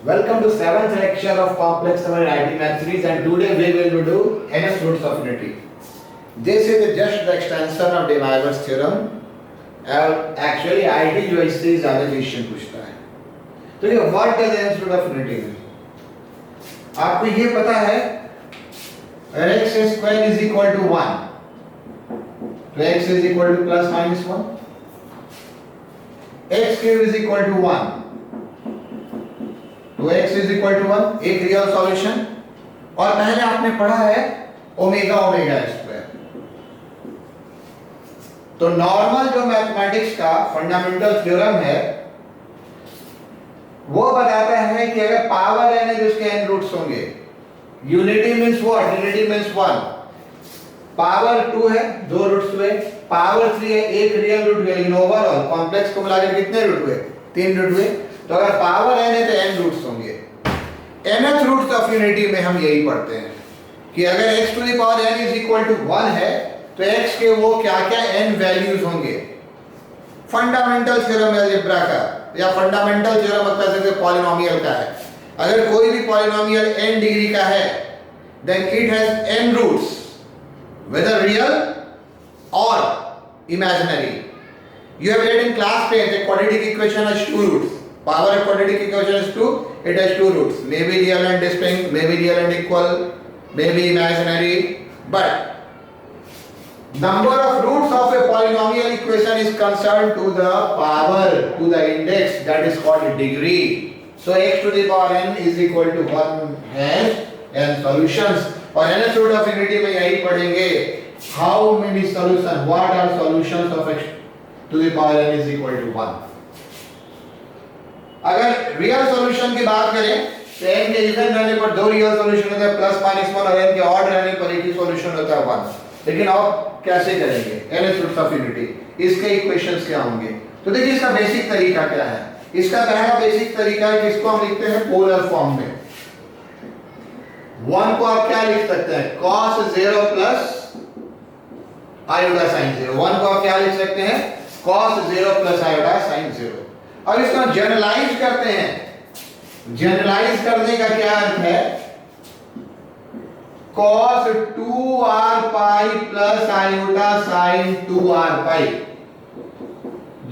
Welcome to 7th lecture of complex number in IT math series, and today we will do nth roots of unity. This is just the extension of de Moivre's theorem. Actually IT जो इससे ज़्यादा question पूछता है. तो ये what does nth root of unity mean? आपको ये पता है x square is equal to 1. तो x is equal to plus minus 1. x cube is equal to 1. तो x is equal to 1 एक रियल सॉल्यूशन. और पहले आपने पढ़ा है ओमेगा ओमेगा स्क्वायर. तो नॉर्मल जो मैथमेटिक्स का फंडामेंटल थ्योरम है वो बताता है कि अगर पावर n है जिसके n रूट्स होंगे. Unity means what? Unity means 1. Power 2 है, दो रूट्स हुए. पावर 3 है, एक रियल रूट हुआ. लेकिन ओवरऑल कॉम्प्लेक्स को मिलाकर कितने रूट हुए? 3 रूट हुए. तो अगर पावर n है तो n रूट्स होंगे. nth रूट्स ऑफ यूनिटी में हम यही पढ़ते हैं कि अगर x to the power n is equal to 1 है तो x के वो क्या-क्या n वैल्यूज होंगे. फंडामेंटल थ्योरम अलजेब्रा का या फंडामेंटल थ्योरम मतलब से पॉलिनोमियल का है. अगर कोई भी पॉलिनोमियल n डिग्री का है then it has n roots whether real or imaginary. You have read in class 10 the quadratic equation has two roots. Power of quadratic equation is 2, it has two roots. Maybe real and distinct, maybe real and equal, maybe imaginary. But number of roots of a polynomial equation is concerned to the power, to the index, that is called degree. So x to the power n is equal to 1 has n solutions. और nth root of unity में यही पढ़ेंगे how many solutions, what are solutions of x to the power n is equal to 1. अगर real solution की बात करें तो n के इवन रहने पर दो रियल सॉल्यूशन होता है प्लस माइनस 1 और n के ऑड रहने पर एक ही सॉल्यूशन होता है 1. लेकिन अब कैसे करेंगे nth रूट ऑफ यूनिटी? इसके इक्वेशंस क्या होंगे? तो देखिए इसका बेसिक तरीका क्या है. इसका पहला बेसिक तरीका है जिसको हम लिखते हैं पोलर फॉर्म में. 1 को आप क्या लिख सकते हैं? cos 0 plus iota sin 0. 1 को आप क्या लिख सकते हैं? cos 0 plus iota sin 0. अब इसको जनरलाइज करते हैं. जनरलाइज करने का क्या अर्थ है? cos 2r pi plus iota sin 2r पाई.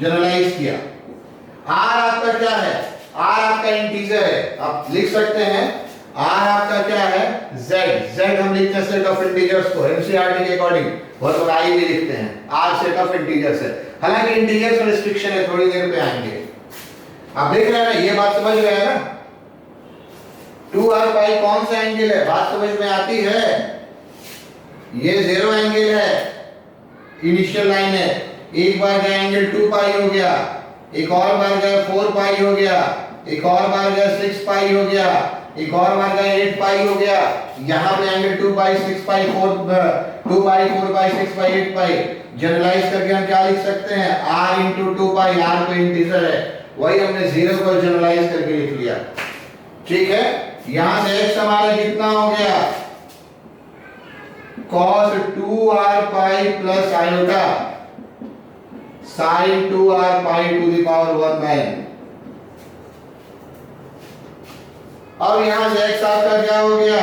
जनरलाइज किया. r आपका क्या है? r आपका इंटीजर है. आप लिख सकते हैं r आपका क्या है? z. z हम लिखते हैं सेट ऑफ इंटीजर्स को एनसीईआरटी के अकॉर्डिंग. बहुत लोग i भी लिखते हैं. r सेट ऑफ इंटीजर्स है. हालांकि इंटीजर्स में रिस्ट्रिक्शन है, थोड़ी देर पे आएंगे. आप देख रहे हैं ना, ये बात समझ रहे हैं ना? 2r पाई कौन सा एंगल है? बात समझ में आती है? ये 0 एंगल है, इनिशियल लाइन है. एक बार का एंगल 2 पाई हो गया, एक और बार का 4 पाई हो गया, एक और बार का 6 पाई हो गया, एक और बार का 8 पाई हो गया. यहां पे एंगल 2 पाई 6 पाई 2 पाई 4 पाई 6 पाई 8 पाई. जनरलाइज करके हम क्या लिख सकते हैं? r into 2 पाई. r तो इंटीजर है, वही हमने 0 को जनरलाइज करके लिख लिया. ठीक है. यहां से x हमारा कितना हो गया? cos 2r pi plus iota sin 2r pi to the power 1 by n. अब यहां से x आपका क्या हो गया?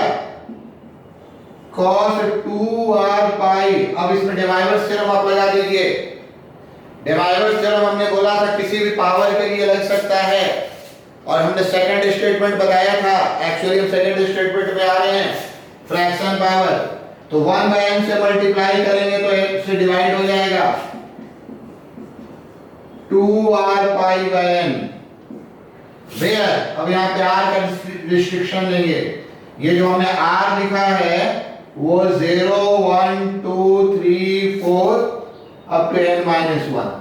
cos 2r पाई. अब इसमें de Moivre's थ्योरम आप लगा दीजिए. de Moivre's थ्योरम हमने बोला था किसी भी पावर के लिए लग सकता है, और हमने सेकंड स्टेटमेंट बताया था. एक्चुअली हम सेकंड स्टेटमेंट पे आ रहे हैं. फ्रैक्शन पावर तो 1 बाय n से मल्टीप्लाई करेंगे तो n से डिवाइड हो जाएगा. 2r pi by n. अब यहाँ पे r का रिस्ट्रिक्शन लेंगे. ये जो हमने r लिखा है वो 0 1 2 3 4 अप टू n माइनस 1.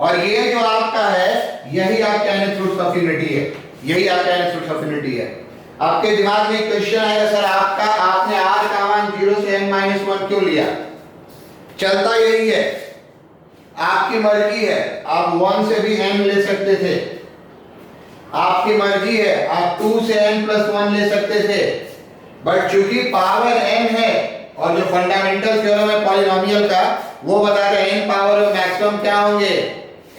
और ये जो आपका है यही आपका nth रूट ऑफ यूनिटी है. यही आपका nth रूट ऑफ यूनिटी है. आपके दिमाग में क्वेश्चन आएगा, सर आपने r का मान 0 से n माइनस 1 क्यों लिया? चलता यही है, आपकी मर्जी है. आप 1 से भी n ले सकते थे, आपकी मर्जी है. आप 2 से n प्लस 1 ले सकते थे. बट चूंकि पावर n है और जो फंडामेंटल थ्योरम है पॉलिनोमियल का वो बताता है n पावर में मैक्सिमम क्या होंगे?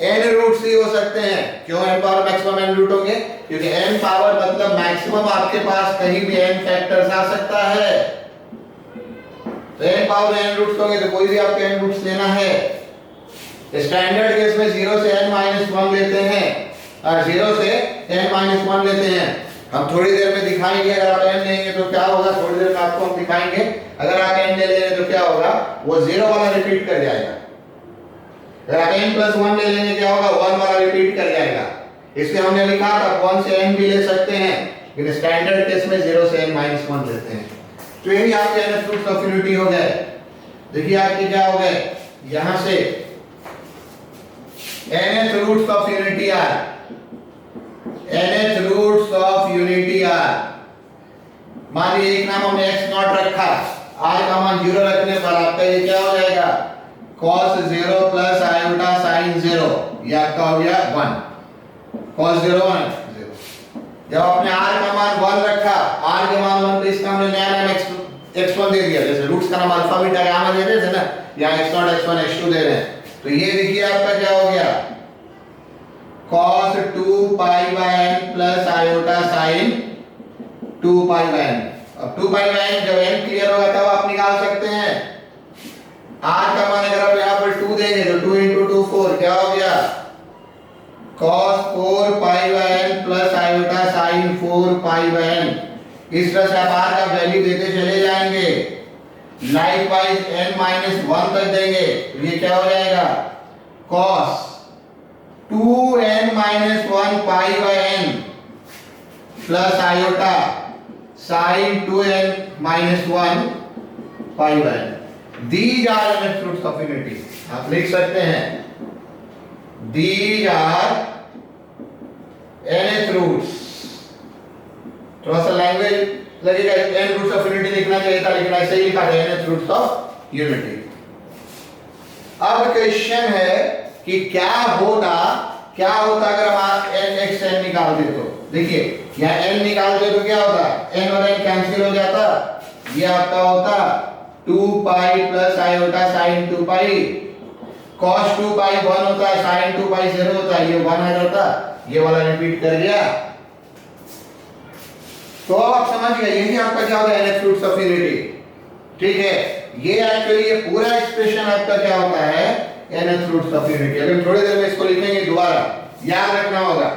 n रूट्स ही हो सकते हैं। क्यों n power maximum n root होंगे? क्योंकि n पावर मतलब मैक्सिमम आपके पास कहीं भी n फैक्टर्स आ सकता है। तो n पावर n रूट्स होंगे तो कोई भी आपको n रूट्स लेना है। स्टैंडर्ड केस में 0 से n-1 लेते हैं और 0 से n-1 लेते हैं। हम थोड़ी देर में दिखाएंगे अगर आप n लेंगे तो क्या होगा, थोड़ी देर में आपको हम दिखाएंगे। अगर आप n ले लेंगे तो क्या होगा, वो 0 वाला रिपीट कर जाएगा। अगर आप n+1 ले लेंगे क्या होगा, 1 वाला रिपीट कर जाएगा। इसलिए हमने लिखा था 1 से n भी ले सकते हैं, लेकिन स्टैंडर्ड केस में 0 से n-1 लेते हैं। तो यही आपके nth रूट्स ऑफ यूनिटी हो गए। देखिए आपके क्या हो गए, यहां से nth roots of unity are, nth roots of unity are. मान लीजिए एक नाम हमने x नॉट रखा, r का मान 0 रखने पर आपका ये क्या हो जाएगा, cos 0 प्लस आयोटा sin 0, ये आपका हो गया 1, cos 0 1 0। जब आपने r का मान 1 रखा, r के मान 1 पे इसका हमने नया नाम x1 दे दिया। जैसे रूट्स का नाम अल्फा बीटा गामा दे रहे थे ना, यहाँ x0 x1 x2 दे रहे हैं। तो ये देखिए आपका क्या हो गया, cos 2 pi by n plus iota sin 2 pi by n। अब 2 पाई बाय n जब n क्लियर होगा तब आप निकाल सकते हैं। r का मान अगर आप यहाँ पर 2 देंगे तो 2 into 2 4, क्या हो गया, cos 4 pi by n plus iota sin 4 pi by n। इस तरह से आप r का वैल्यू देते चले जाएंगे, लाइकवाइज n-1 तक देंगे तो ये क्या हो जाएगा, cos 2n-1 pi by n plus iota sin 2n-1 pi by n। These are nth roots of unity। आप लिख सकते हैं these are nth roots। थोड़ा सा लैंग्वेज लगेगा, n रूट्स ऑफ यूनिटी लिखना चाहिए था, लेकिन ऐसे ही लिखा है nth रूट्स ऑफ यूनिटी। अब क्वेश्चन है कि क्या होता अगर हम n x n निकालते तो। देखिए यहाँ n निकालते तो क्या होता, n और n कैंसिल हो जाता, ये आपका होता 2 पाई प्लस आयोटा sin 2 पाई, cos 2 पाई 1 होता है, sin 2 पाई 0 होता है, ये 1 आ जाता, ये वाला रिपीट कर गया। तो अब आप समझ गए, यही आपका क्या होगा, nth रूट्स ऑफ यूनिटी। ठीक है, ये एक्चुअली ये पूरा एक्सप्रेशन आपका क्या होता है, nth रूट्स ऑफ यूनिटी। अगर थोड़ी देर में इसको लिखेंगे दोबारा, याद रखना होगा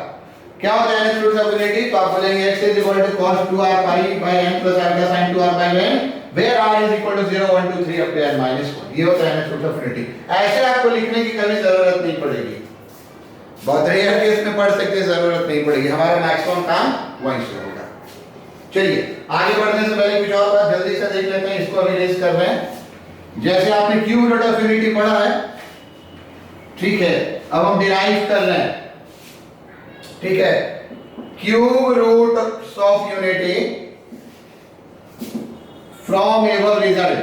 क्या होता है nth रूट्स ऑफ यूनिटी। तो आप बोलेंगे x is equal to cos 2r pi by n plus iota sin 2r by n, where r is equal to 0 1 2 3 up to n-1। ये होता है nth रूट्स ऑफ यूनिटी। ऐसे आपको लिखने की कभी जरूरत नहीं पड़ेगी, बहुत रेयर केस में पढ़ सकते हैं, जरूरत नहीं पड़ेगी, हमारा मैक्सिमम काम वहीं से होगा। चलिए आगे बढ़ने से पहले कुछ और बात जल्दी से देख लेते हैं, इसको अभी रेज कर रहे हैं। जैसे आपने क्यूब रूट ऑफ यूनिटी पढ़ा है, ठीक है, अब हम डिराइव कर रहे हैं। ठीक है, cube root of unity from above result.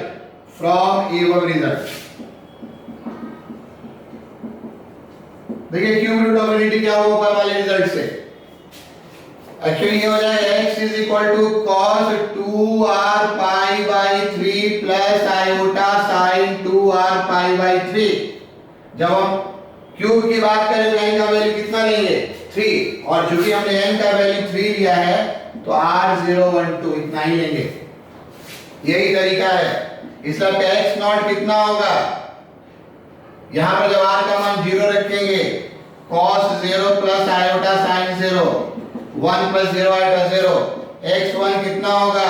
देखिए क्यूब रूट ऑफ यूनिटी क्या होगा ऊपर वाले रिजल्ट से, एक्चुअली ये हो जाएगा x is equal to cos 2r pi by 3 plus iota sin 2r pi by 3। जब हम क्यूब की बात करें तो n का वैल्यू कितना लेंगे, 3, और चूंकि हमने n का वैल्यू 3 लिया है तो r012 इतना ही लेंगे, यही तरीका है। इसलिए x नॉट कितना होगा, यहां पर जब r का मान 0 रखेंगे, cos 0 plus iota sin 0, 1 plus 0 iota 0, x1 कितना होगा,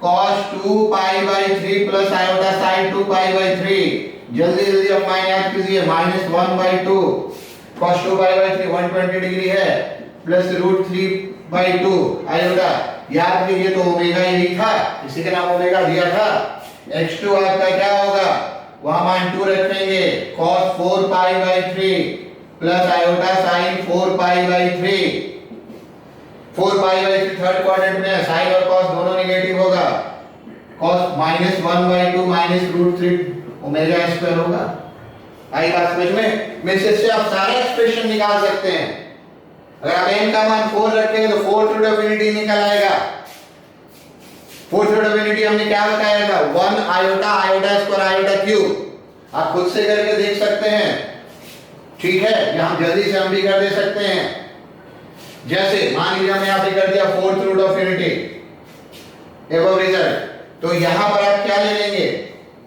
cos 2 pi by 3 plus iota sin 2 pi by 3। जल्दी जल्दी अब मान याद कीजिए, -1/2 cos 2 pi by 3 120 डिग्री है, प्लस √3/2 आयोटा। याद कीजिए तो ओमेगा यही था, इसी का नाम ओमेगा दिया था। x2 आपका क्या होगा, वहां मान 2 रखेंगे, cos 4 pi by 3 plus iota sin 4 pi by 3। 4 pi by 3 third quadrant में है, sin और cos दोनों नेगेटिव होगा, cos -1/2 -√3 ओमेगा स्क्वायर होगा। आई बात समझ में? इससे आप सारे एक्सप्रेशन निकाल सकते हैं। अगर आप n का मान 4 रखेंगे तो फोर्थ रूट ऑफ यूनिटी निकल आएगा। फोर्थ रूट ऑफ यूनिटी हमने क्या बताया था, 1 iota iota square iota cube. आप खुद से करके देख सकते हैं। ठीक है, यहां जल्दी से हम भी कर दे सकते हैं। जैसे मान लीजिए हमने यहां पे कर दिया fourth root of unity above result, तो यहां पर आप क्या ले लेंगे,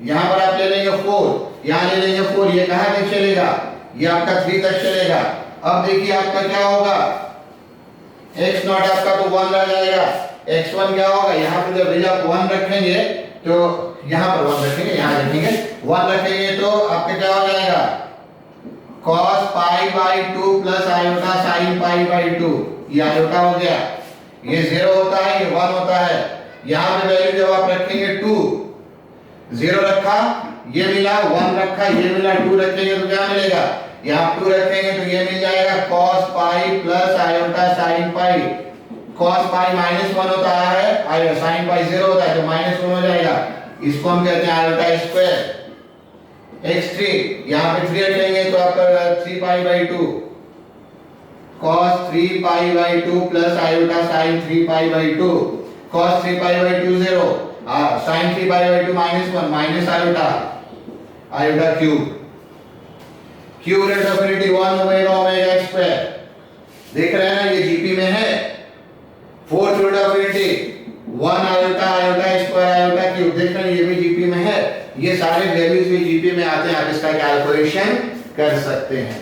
यहां पर आप ले लेंगे 4, यहां ले लेंगे 4, ये कहां तक चलेगा, ये आपका 3 तक चलेगा। अब देखिए आपका क्या होगा, x नॉट आपका तो 1 रह जाएगा, x1 क्या होगा, यहां पर जब रिजल्ट 1 रखेंगे तो यहां पर 1 रखेंगे, यहां रखेंगे 1 रखेंगे तो आपका क्या हो जाएगा, cos pi by 2 plus iota sin pi by 2, ये आयोटा हो गया, ये 0 होता है, ये 1 होता है। यहां पे वैल्यू जब आप रखेंगे 2, 0 रखा ये मिला, 1 रखा ये मिला, 2 रखेंगे तो क्या मिलेगा, यहां 2 रखेंगे तो ये मिल जाएगा cos पाई प्लस आयोटा sin पाई। cos पाई -1 होता है, आयोटा sin पाई 0 होता है तो -1 हो जाएगा, इसको हम कहते हैं आयोटा स्क्वायर। x3 यहां पे 3 रखेंगे तो आपका 3 pi by 2 cos 3 pi by 2 plus iota sin 3 pi by 2, cos 3 pi by 2 0, sin 3 pi by 2 -1 minus iota, iota cube, cube root of unity 1 omega omega square. देख रहे हैं ना, ये जीपी में है, fourth root of unity 1 iota iota square iota cube, देख रहे हैं ये भी जीपी में है, ये सारे वैल्यूज भी जीपी में आते हैं, आप इसका कैलकुलेशन कर सकते हैं।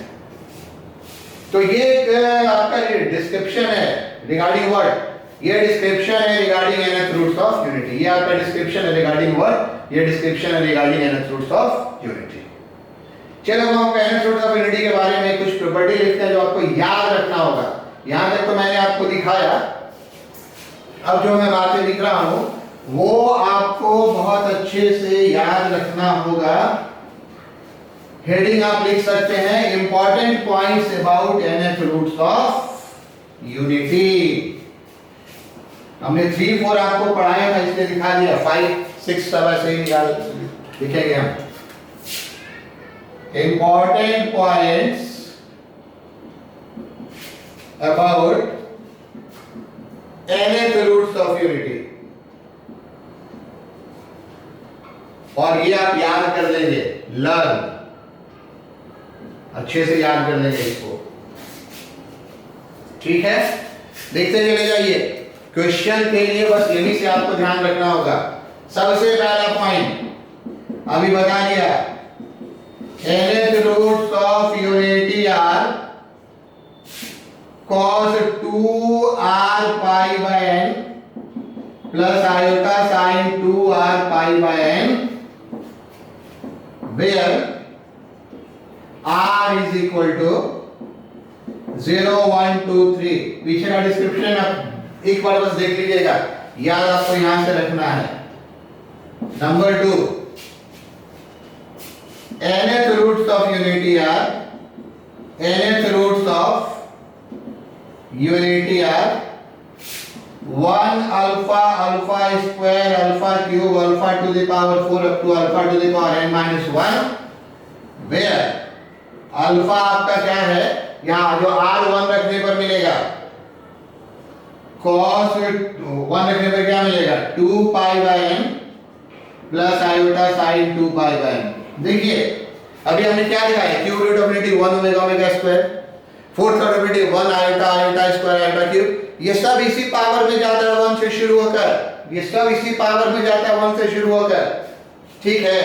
तो ये आपका ये डिस्क्रिप्शन है रिगार्डिंग व्हाट, ये डिस्क्रिप्शन है regarding nth roots of unity, ये आपका डिस्क्रिप्शन है रिगार्डिंग व्हाट, ये डिस्क्रिप्शन है regarding nth roots of unity. चलो हम आपको nth रूट्स ऑफ यूनिटी के बारे में कुछ प्रॉपर्टी लिखते हैं जो आपको याद रखना होगा। यहां तक तो मैंने आपको दिखाया, अब जो मैं बातें लिख रहा हूं वो आपको बहुत अच्छे से याद रखना होगा। हेडिंग आप लिख सकते हैं important points about nth roots of unity. हमने 3 4 आपको पढ़ाया था इसलिए दिखा दिया, 5 6 सब ऐसे ही निकाल लिखेंगे हम। Important points about nth roots of unity, और ये आप याद कर लेंगे, लर्न, अच्छे से याद कर लेंगे इसको, ठीक है। देखते चले जाइए, क्वेश्चन के लिए बस यही से आपको ध्यान रखना होगा। सबसे पहला पॉइंट अभी बता दिया, nth roots of unity are cos 2r pi by n plus iota sin 2r pi by n, where r is equal to 0 1 2 3। पीछे का डिस्क्रिप्शन आप एक बार बस देख लीजिएगा, याद आपको यहां से रखना है। Number 2, nth roots of unity are, nth roots of unity are 1 alpha alpha square alpha cube alpha to the power 4 up to alpha to the power n minus 1, where alpha आपका क्या है, यहां जो r1 रखने पर मिलेगा, cos 1 रखने पर क्या मिलेगा, 2 pi by n plus iota sin 2 pi by n। देखिए अभी हमने क्या दिखाया, cube root of unity 1 omega omega square, fourth root of unity 1 iota iota square iota cube, ये सब इसी पावर में जाता है 1 से शुरू होकर, ये सब इसी पावर में जाता है 1 से शुरू होकर, ठीक है।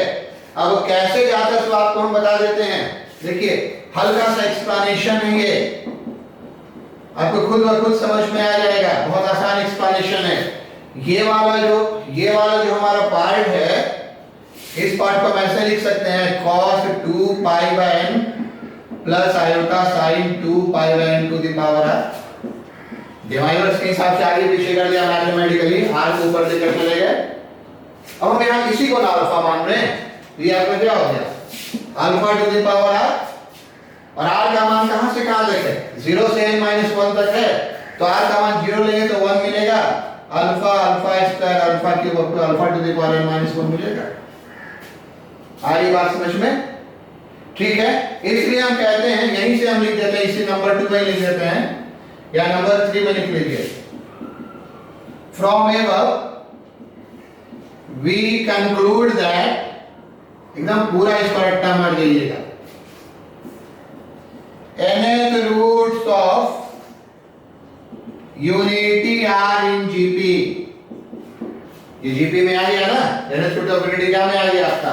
अब कैसे जाता है तो आपको हम बता देते हैं। देखिए हल्का सा एक्सप्लेनेशन है, ये आपको खुद ब खुद समझ में आ जाएगा, बहुत आसान एक्सप्लेनेशन है। ये वाला जो हमारा पार्ट है, इस पार्ट को हम ऐसे लिख सकते हैं, cos 2 pi by n plus iota sin 2 pi by n to the power r। Divisors के हिसाब से आगे पीछे कर दिया मैथमेटिकली, r को ऊपर लेकर चले गए। अब हम यहां इसी को अल्फा मान रहे हैं, ये आपका क्या हो गया, alpha to the power r, और r का मान कहां से कहां तक है, 0 से n माइनस 1 तक है, तो r का मान 0 लेंगे तो 1 मिलेगा, alpha alpha square alpha cube up to alpha to the power n minus 1 मिलेगा। आ रही बात समझ में, ठीक है। इसलिए हम कहते हैं, यहीं से हम लिख देते हैं, इसी नंबर 2 में लिख देते हैं, या नंबर 3 में लिख लीजिए, from above we conclude that, एकदम पूरा इसको रट्टा मार दीजिएगा, nth roots of unity are in GP. ये GP में आ गया ना, nth root of unity क्या में आ गया आपका,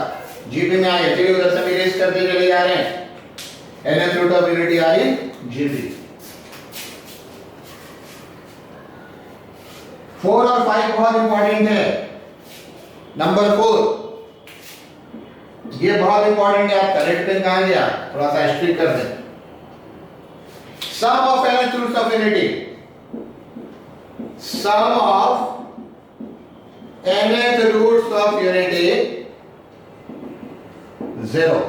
GP में आ गया। चलिए उधर से इरेज करते चले जा रहे हैं। nth root of unity are in GP। 4 और 5 बहुत इंपॉर्टेंट है। नंबर 4 ये बहुत इंपॉर्टेंट है आपका। रेड पेन कहां गया, थोड़ा सा स्ट्रिक कर दें। Sum of nth roots of unity, sum of nth roots of unity 0।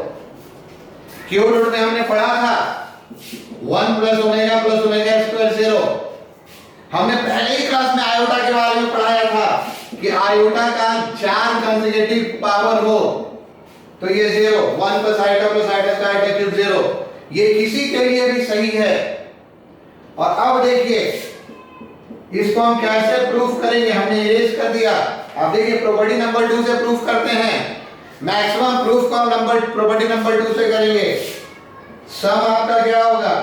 Cube root में हमने पढ़ा था 1 प्लस ओमेगा स्क्वायर 0। हमने पहले ही क्लास में आयोटा के बारे में पढ़ाया था कि आयोटा का 4 कंसेक्यूटिव पावर हो तो ये 0, 1 प्लस आयोटा स्क्वायर क्यूब 0। ये किसी के लिए भी सही है। और अब देखिए इसको हम कैसे प्रूफ करेंगे, हमने इरेज कर दिया। अब देखिए प्रॉपर्टी नंबर 2 से प्रूफ करते हैं। मैक्सिमम प्रूफ को हम प्रॉपर्टी नंबर 2 से करेंगे। सम आपका क्या होगा,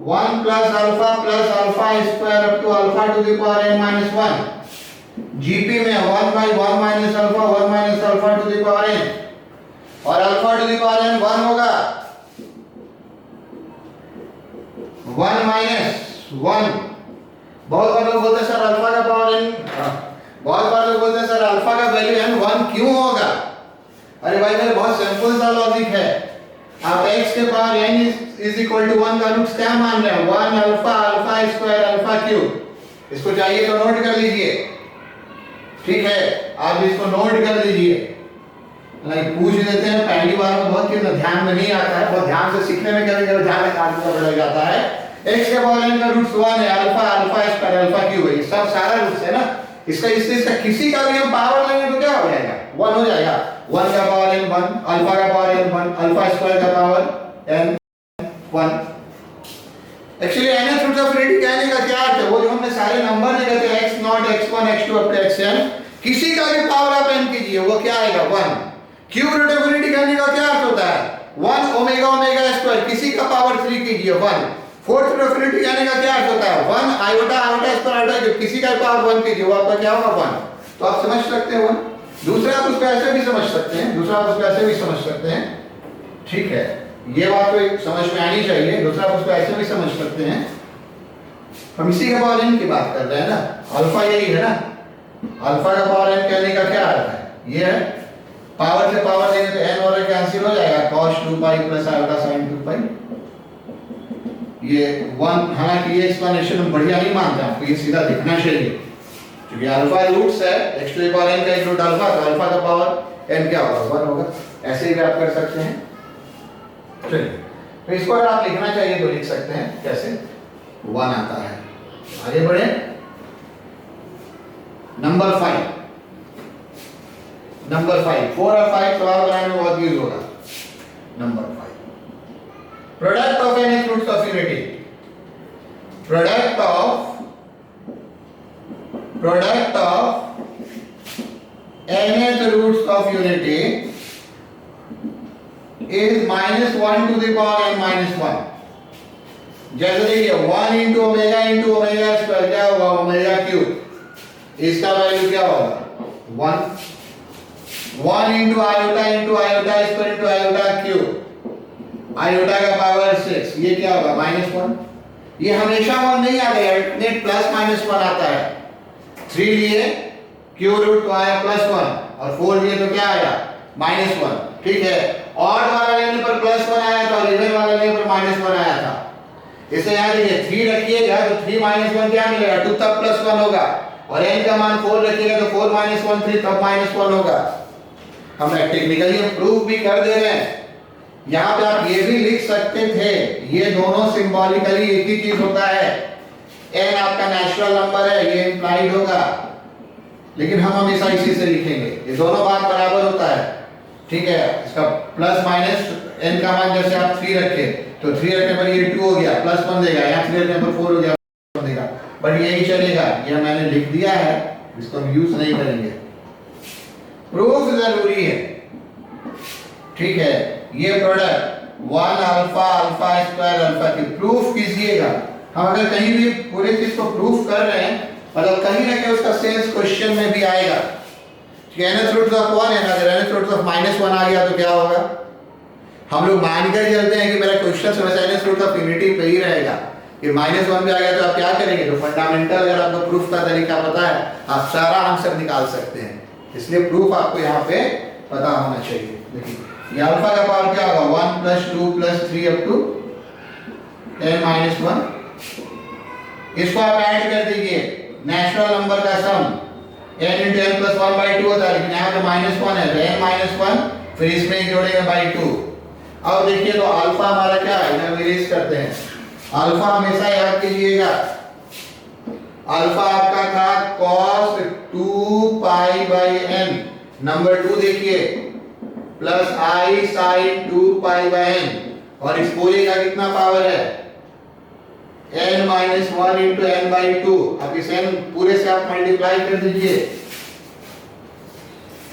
1 plus alpha square up to alpha to the power n minus 1। GP में 1 by 1 minus alpha to the power n, और alpha to the power n 1 होगा। 1 माइनस 1, बहुत बार लोग बोलते हैं सर अल्फा का पावर n, बहुत बार लोग बोलते हैं सर अल्फा का वैल्यू n 1 क्यों होगा। अरे भाई मेरे बहुत सिंपल सा लॉजिक है। आप x के power n is equal to 1 का रूट्स क्या मान रहे हैं, 1 अल्फा स्क्वायर अल्फा क्यूब। इसको चाहिए तो नोट कर लीजिए, ठीक है, आप इसको नोट कर लीजिए। पूछ देते हैं पहली बार में, बहुत ध्यान में नहीं आता है, बहुत ध्यान से सीखने में कभी कभी ध्यान रखना पड़ जाता है। x के पावर n का रूट्स 1 है, अल्फा स्क्वायर अल्फा क्यूब है, सब सारा रूट्स है ना। इसका किसी का भी हम पावर लेंगे तो क्या हो जाएगा, 1 हो जाएगा। 1 का पावर n 1, अल्फा का पावर n 1, अल्फा स्क्वायर का power n 1। Actually nth root of unity कहने का क्या अर्थ है, वो जो हमने सारे नंबर लिखे थे x0 x1 x2 up to xn, किसी का भी पावर आप n कीजिए वो क्या आएगा, 1। क्यूब रूट ऑफ यूनिटी कहने का क्या अर्थ होता है, 1 ओमेगा स्क्वायर, किसी का पावर 3 कीजिए 1। फोर्थ रूट ऑफ यूनिटी कहने का क्या अर्थ होता है, 1 आयोटा स्क्वायर आयोटा, किसी का पावर 1 कीजिए वो आपका क्या होगा, 1। तो आप समझ सकते हैं 1। दूसरा आप उसको ऐसे भी समझ सकते हैं, ठीक है, ये बात तो समझ में आनी चाहिए। दूसरा आप उसको ऐसे भी समझ सकते हैं, हम इसी का पावर n की बात कर रहे हैं ना, अल्फा यही है ना, अल्फा का पावर n कहने का क्या अर्थ है, ये है पावर से पावर देंगे तो n और कैंसिल हो जाएगा, cos 2 पाई प्लस आयोटा sin 2 पाई। ये 1, हालांकि ये एक्सप्लेनेशन हम बढ़िया नहीं मानते, आपको ये सीधा दिखना चाहिए क्योंकि अल्फा रूट्स है, x to the power n का एक रूट अल्फा, तो अल्फा का पावर n क्या होगा, 1 होगा। ऐसे ही आप कर सकते हैं। चलिए तो इसको अगर आप लिखना चाहिए तो लिख सकते हैं, कैसे 1 आता है। आगे बढ़े, नंबर 5, 4 और 5 सवाल बनाने में बहुत यूज होगा। Number 5, product of nth roots of unity, product of nth roots of unity is -1 to the power n minus 1। जैसे देखिए 1 into ओमेगा स्क्वायर क्या होगा, ओमेगा क्यूब, इसका वैल्यू क्या होगा 1। 1 into iota square into iota cube, iota का power 6, ये क्या होगा -1। ये हमेशा 1 नहीं आता है, नेट प्लस माइनस 1 आता है। 3 लिए क्यूब रूट तो आया +1 और 4 लिए तो क्या आया -1, ठीक है। ऑड वाला लेने पर +1 आया था और इवन वाला लेने पर -1 आया था। इसे याद रखिए, 3 रखिएगा तो 3 -1 क्या मिलेगा, 2 तब +1 होगा, और n का मान 4 रखिएगा तो 4 - 1 3 तब -1 होगा। हम टेक्निकली प्रूफ भी कर दे रहे हैं। यहाँ पे आप ये भी लिख सकते थे, ये दोनों सिंबॉलिकली एक ही चीज होता है। n आपका नेचुरल नंबर है, ये इंप्लाइड होगा, लेकिन हम हमेशा इसी से लिखेंगे, ये दोनों बात बराबर होता है, ठीक है। इसका प्लस माइनस n का मान जैसे आप 3 रखे तो 3 रखने पर ये 2 हो गया, +1 देगा, यहाँ 3 रखने पर 4 हो गया, 1 देगा, बट यही चलेगा। ये मैंने लिख दिया है, इसको हम यूज नहीं करेंगे, प्रूफ जरूरी है, ठीक है। ये product 1 alpha alpha square alpha की प्रूफ कीजिएगा। हम अगर कहीं भी पूरे चीज को प्रूफ कर रहे हैं मतलब कहीं ना कहीं उसका सेंस क्वेश्चन में भी आएगा कि nth रूट ऑफ 1 है ना, अगर nth रूट ऑफ -1 आ गया तो क्या होगा। हम लोग मानकर चलते हैं कि मेरा क्वेश्चन हमेशा nth रूट ऑफ यूनिटी पे ही रहेगा। ये -1 पे आ गया तो आप क्या करेंगे, तो फंडामेंटल अगर आपको प्रूफ का तरीका पता है आप सारा आंसर निकाल सकते हैं। इसलिए प्रूफ आपको यहाँ पे पता होना चाहिए। देखिए ये अल्फा का पावर क्या होगा 1 + 2 + 3 अप टू n - 1। इसको आप ऐड कर दीजिए, नेचुरल नंबर का सम n × n + 1/2 होता है, लेकिन यहाँ पे -1 है तो n - 1 फिर इसमें जोड़ेंगे /2। अब देखिए तो अल्फा हमारा क्या है, इधर इरेज करते हैं। अल्फा हमेशा याद कीजिएगा, अल्फा आपका था cos 2π/n। नंबर 2 देखिए प्लस i sin 2π/n, और इस पूरे का कितना पावर है n - 1 × n/2। अब इस n पूरे से आप मल्टीप्लाई कर दीजिए,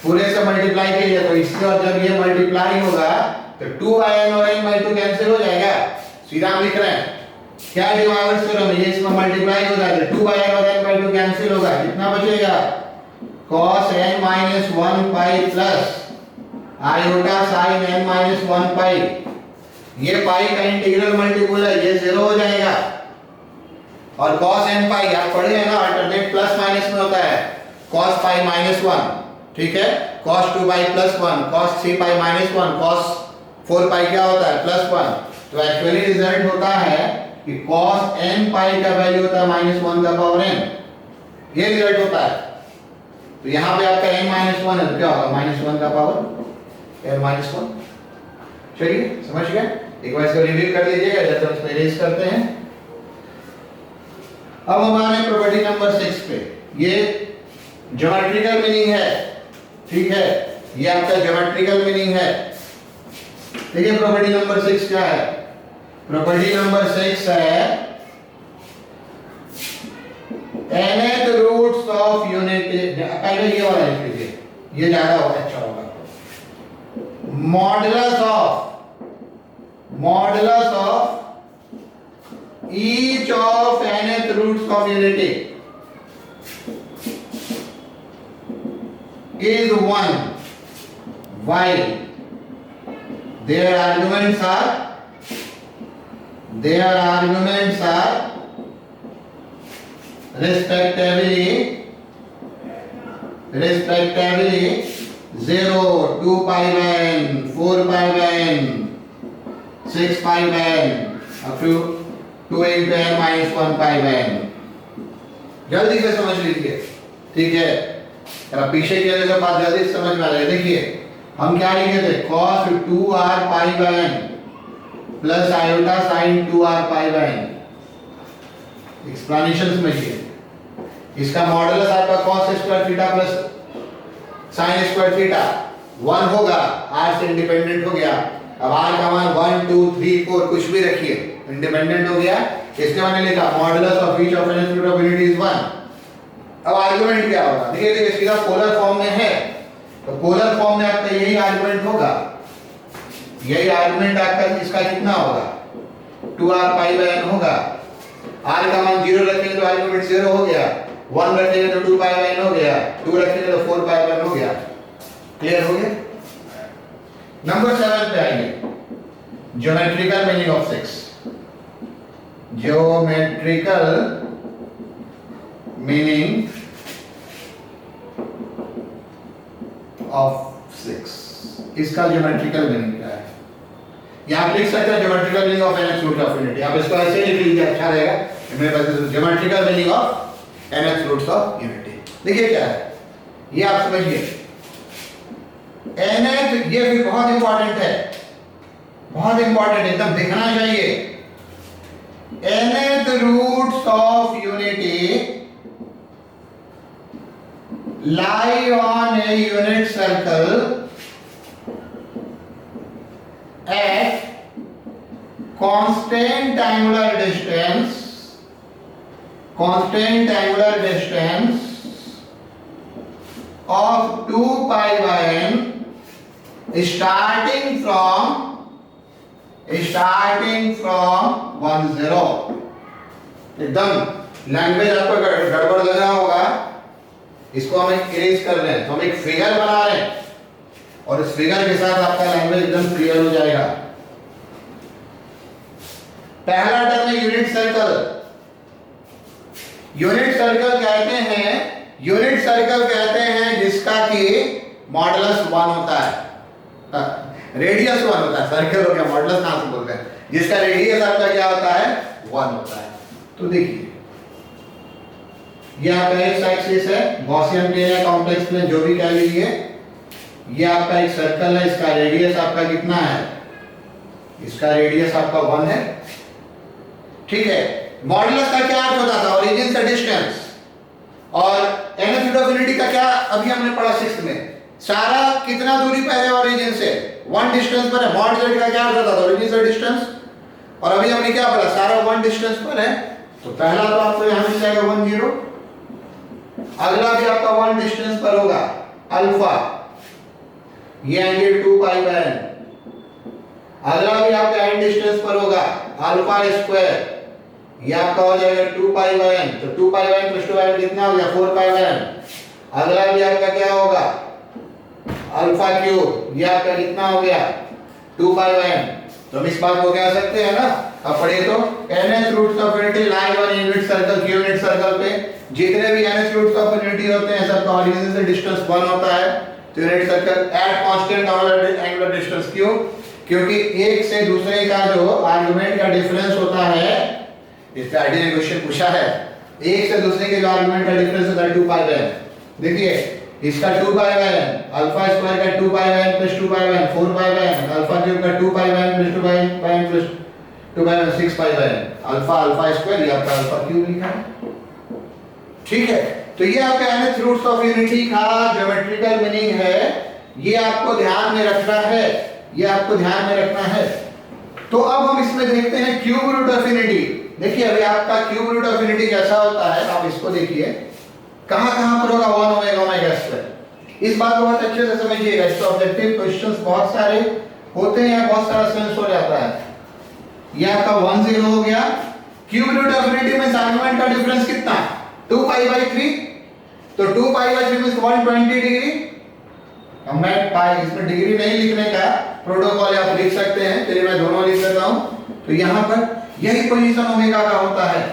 पूरे से मल्टीप्लाई कीजिए तो इसका जब ये मल्टीप्लाई होगा तो 2n और n/2 कैंसिल हो जाएगा। सीधा हम लिख रहे हैं क्या डिवाइवर्स थ्योरम है, ये इसमें मल्टीप्लाई हो जाएगा 2n और n/2 कैंसिल होगा, कितना बचेगा cos n - 1π plus iota sin n - 1π। ये पाई का इंटीग्रल मल्टीपल है, ये 0 हो जाएगा। और cos n पाई आप पढ़े हैं ना, अल्टरनेट प्लस माइनस में होता है, cos पाई -1, ठीक है, cos 2π + 1, cos 3π - 1, cos 4π क्या होता है +1। तो एक्चुअली रिजल्ट होता है कि cos n पाई का वैल्यू होता है -1 का पावर n, ये रिजल्ट होता है। तो यहाँ पे आपका n - 1 है तो क्या होगा -1 का पावर n - 1। चलिए समझ गए, एक बार इसको रिव्यू कर लीजिएगा जैसे हम इसको इरेज करते हैं। अब हमारे प्रॉपर्टी नंबर 6 पे, ये ज्योमेट्रिकल मीनिंग है, ठीक है, ये आपका ज्योमेट्रिकल मीनिंग है। देखिए प्रॉपर्टी नंबर 6 क्या है, प्रॉपर्टी नंबर 6 है nth रूट्स ऑफ यूनिटी। पहले ये वाला लिख लीजिए, ये ज्यादा होगा, अच्छा होगा। Modulus of each of nth roots of unity is 1 while their arguments are respectively 0, 2π/n, 4π/n, 6π/n up to 2 × n - 1π/n। जल्दी से समझ लीजिए, ठीक है, जरा पीछे की जगह बात जल्दी से समझ में आ जाए। देखिए हम क्या लिखे थे cos 2rπ/n plus iota sin 2rπ/n। Explanation समझिए, इसका मॉडुलस आपका cos square theta plus sin square theta 1 होगा, r से इंडिपेंडेंट हो गया। अब r का मान 1 2 3 4 कुछ भी रखिए, इंडिपेंडेंट हो गया। इसके मैंने लिखा modulus of each of nth root of unity is 1। अब आर्गुमेंट क्या होगा, देखिए सीधा पोलर फॉर्म में है तो पोलर फॉर्म में आपका यही आर्गुमेंट होगा, यही आर्गुमेंट आपका इसका कितना होगा 2rπ/n होगा। r का मान 0 रखेंगे तो आर्गुमेंट 0 हो गया, 1 रखेंगे तो 2π/n हो गया, 2 रखेंगे तो 4π/n हो गया। क्लियर हो गया। नंबर 7 पे आइए, geometrical meaning of 6। Geometrical meaning of 6, इसका ज्योमेट्रिकल मीनिंग क्या है, यहां आप लिख सकते हैं geometrical meaning of nth root of unity. आप इसको ऐसे लिख लीजिए, अच्छा रहेगा। मेरे पास geometrical meaning of nth roots of unity देखिए क्या है, ये आप समझिए। nth ये भी बहुत इंपॉर्टेंट है, बहुत इंपॉर्टेंट, एकदम दिखना चाहिए। nth roots of unity lie on a unit circle at constant angular distance of 2π/n starting from starting from 10। एकदम लैंग्वेज आपको गड़बड़ लगा होगा, इसको हम इरेज कर रहे हैं, तो हम एक फिगर बना रहे हैं और इस फिगर के साथ आपका लैंग्वेज एकदम क्लियर हो जाएगा। पहला टर्म है यूनिट सर्कल। यूनिट सर्कल कहते हैं जिसका कि मॉडुलस 1 होता है, रेडियस 1 होता है, सर्कल हो गया, मॉडुलस कहां से बोलते हैं, जिसका रेडियस आपका क्या होता है 1 होता है। तो देखिए ये आपका एक्स एक्सिस है, गॉसियन प्लेन या कॉम्प्लेक्स प्लेन जो भी कह लीजिए, ये आपका एक सर्कल है, इसका रेडियस आपका कितना है, इसका रेडियस आपका 1 है, ठीक है। मॉडुलस का क्या अर्थ होता था, ओरिजिन से डिस्टेंस, और nth ऑफ यूनिटी का क्या अभी हमने पढ़ा 6th में, सारा कितना दूरी पर है ओरिजिन से, 1 डिस्टेंस पर है। मॉड z का क्या अर्थ होता था, ओरिजिन से डिस्टेंस, और अभी हमने क्या पढ़ा, सारा 1 डिस्टेंस पर है, तो पहला तो आपको यहां मिल जाएगा 1 0, अगला भी आपका 1 डिस्टेंस पर होगा अल्फा, ये आएंगे 2 पाई बाय n, अगला भी आपका n डिस्टेंस पर होगा अल्फा स्क्वायर, ये आपका हो जाएगा 2 पाई बाय n, तो 2 पाई बाय n प्लस 2 पाई कितना हो गया 4 पाई बाय n, अगला भी आपका क्या होगा अल्फा क्यूब, ये आपका कितना हो गया 2 पाई बाय n। तो हम इस बात को कह सकते हैं ना, अब पढ़िए तो nth roots of unity line और यूनिट सर्कल, यूनिट सर्कल पे जितने भी nth रूट्स ऑफ यूनिटी होते हैं सबका ओरिजिन से डिस्टेंस 1 होता है। तो unit circle at constant angular distance, क्यों, क्योंकि एक से दूसरे का जो आर्गुमेंट का डिफरेंस होता है, इसका आईडी ने क्वेश्चन पूछा है, एक से दूसरे के जो आर्गुमेंट का डिफरेंस होता है 2 पाई बाय n। देखिए इसका 2 pi by n, alpha square का 2 pi by n plus 2 pi by n 4 pi by n, alpha cube का 2 pi by n plus 2 pi by n plus 2 pi by n 6 pi by n, alpha alpha square, ये आपका alpha cube लिखा है, ठीक है। तो ये आपका nth रूट्स ऑफ यूनिटी का ज्योमेट्रिकल मीनिंग है, ये आपको ध्यान में रखना है, ये आपको ध्यान में रखना है। तो अब हम इसमें देखते हैं क्यूब रूट ऑफ यूनिटी। देखिए अभी आपका क्यूब रूट ऑफ यूनिटी कैसा होता है, आप इसको देखिए कहां पर होगा 1 ओमेगा ओमेगा स्क्वायर। इस बात को बहुत अच्छे से समझिएगा, इसके ऑब्जेक्टिव क्वेश्चंस बहुत सारे होते हैं, बहुत सारा सेंस हो जाता है। ये आपका 1 0 हो गया। क्यूब रूट ऑफ यूनिटी में आर्गुमेंट का डिफरेंस कितना 2 पाई बाय 3, तो 2 पाई बाय 3 मींस 120 डिग्री। अब मैं पाई इसमें डिग्री नहीं लिखने का प्रोटोकॉल आप लिख सकते हैं, चलिए मैं दोनों लिख देता हूं। तो यहां पर यही पोजीशन ओमेगा का होता है,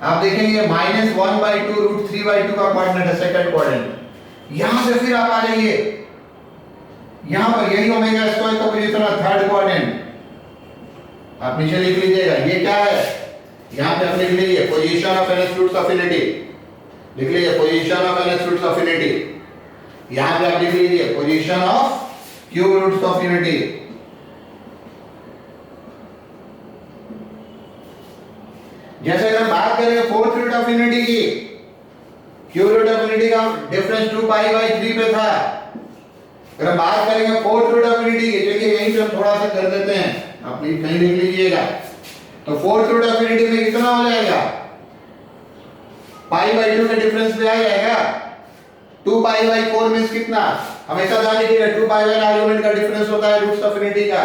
आप देखेंगे -1/2 √3/2 का कोऑर्डिनेट है, सेकंड कोऑर्डिनेट। यहां से फिर आप आ जाइए, यहां पर यही ओमेगा स्क्वायर का पोजीशन है, थर्ड कोऑर्डिनेट, आप नीचे लिख लीजिएगा। ये क्या है, यहां पे आप लिख लीजिए position of nth roots of unity, लिख लीजिए position of nth roots of unity. यहां पे आप लिख लीजिए position of cube roots of unity. जैसे अगर बात करें फोर्थ रूट ऑफ यूनिटी की, क्यूब रूट ऑफ यूनिटी का डिफरेंस 2 पाई बाय 3 पे था। अगर बात करेंगे फोर्थ रूट ऑफ यूनिटी की, चलिए यहीं से हम थोड़ा सा कर देते हैं, आप कहीं लिख लीजिएगा। तो फोर्थ रूट ऑफ यूनिटी में कितना हो जाएगा, पाई बाय 2 के डिफरेंस पे आ जाएगा। 2 पाई बाय 4 मींस कितना, हमेशा ध्यान रखिएगा 2 पाई बाय आर्गुमेंट का डिफरेंस होता है रूट्स ऑफ यूनिटी का।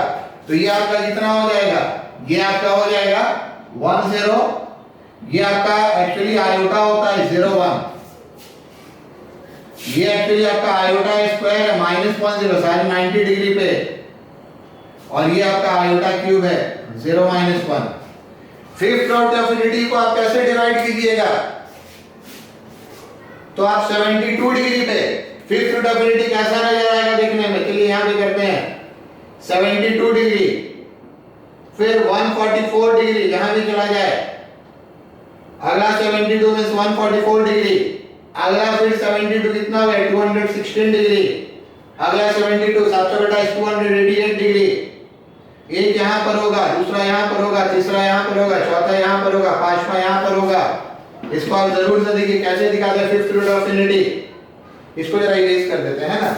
तो ये आपका कितना हो जाएगा, ये आपका हो जाएगा 1 0, ये आपका एक्चुअली आयोटा होता है 0 1, ये एक्चुअली आपका आयोटा स्क्वायर है -1 0 सारे 90 डिग्री पे, और ये आपका आयोटा क्यूब है 0 -1। फिफ्थ रूट ऑफ यूनिटी को आप कैसे डिवाइड कीजिएगा, तो आप 72 डिग्री पे फिफ्थ रूट ऑफ यूनिटी कैसा नजर आएगा देखने में, चलिए यहां पे करते हैं 72 डिग्री, फिर 144 डिग्री जहां भी चला जाए, अगला 72 मींस 144 डिग्री, अगला फिर 72 कितना हो गया 216 डिग्री, अगला 72 7/288 डिग्री। एक यहां पर होगा, दूसरा यहां पर होगा, तीसरा यहां पर होगा, चौथा यहां पर होगा, पांचवा यहां पर होगा। इसको आप जरूर से देखिए कैसे दिखाते हैं फिफ्थ रूट ऑफ यूनिटी। इसको जरा इरेज कर देते हैं ना,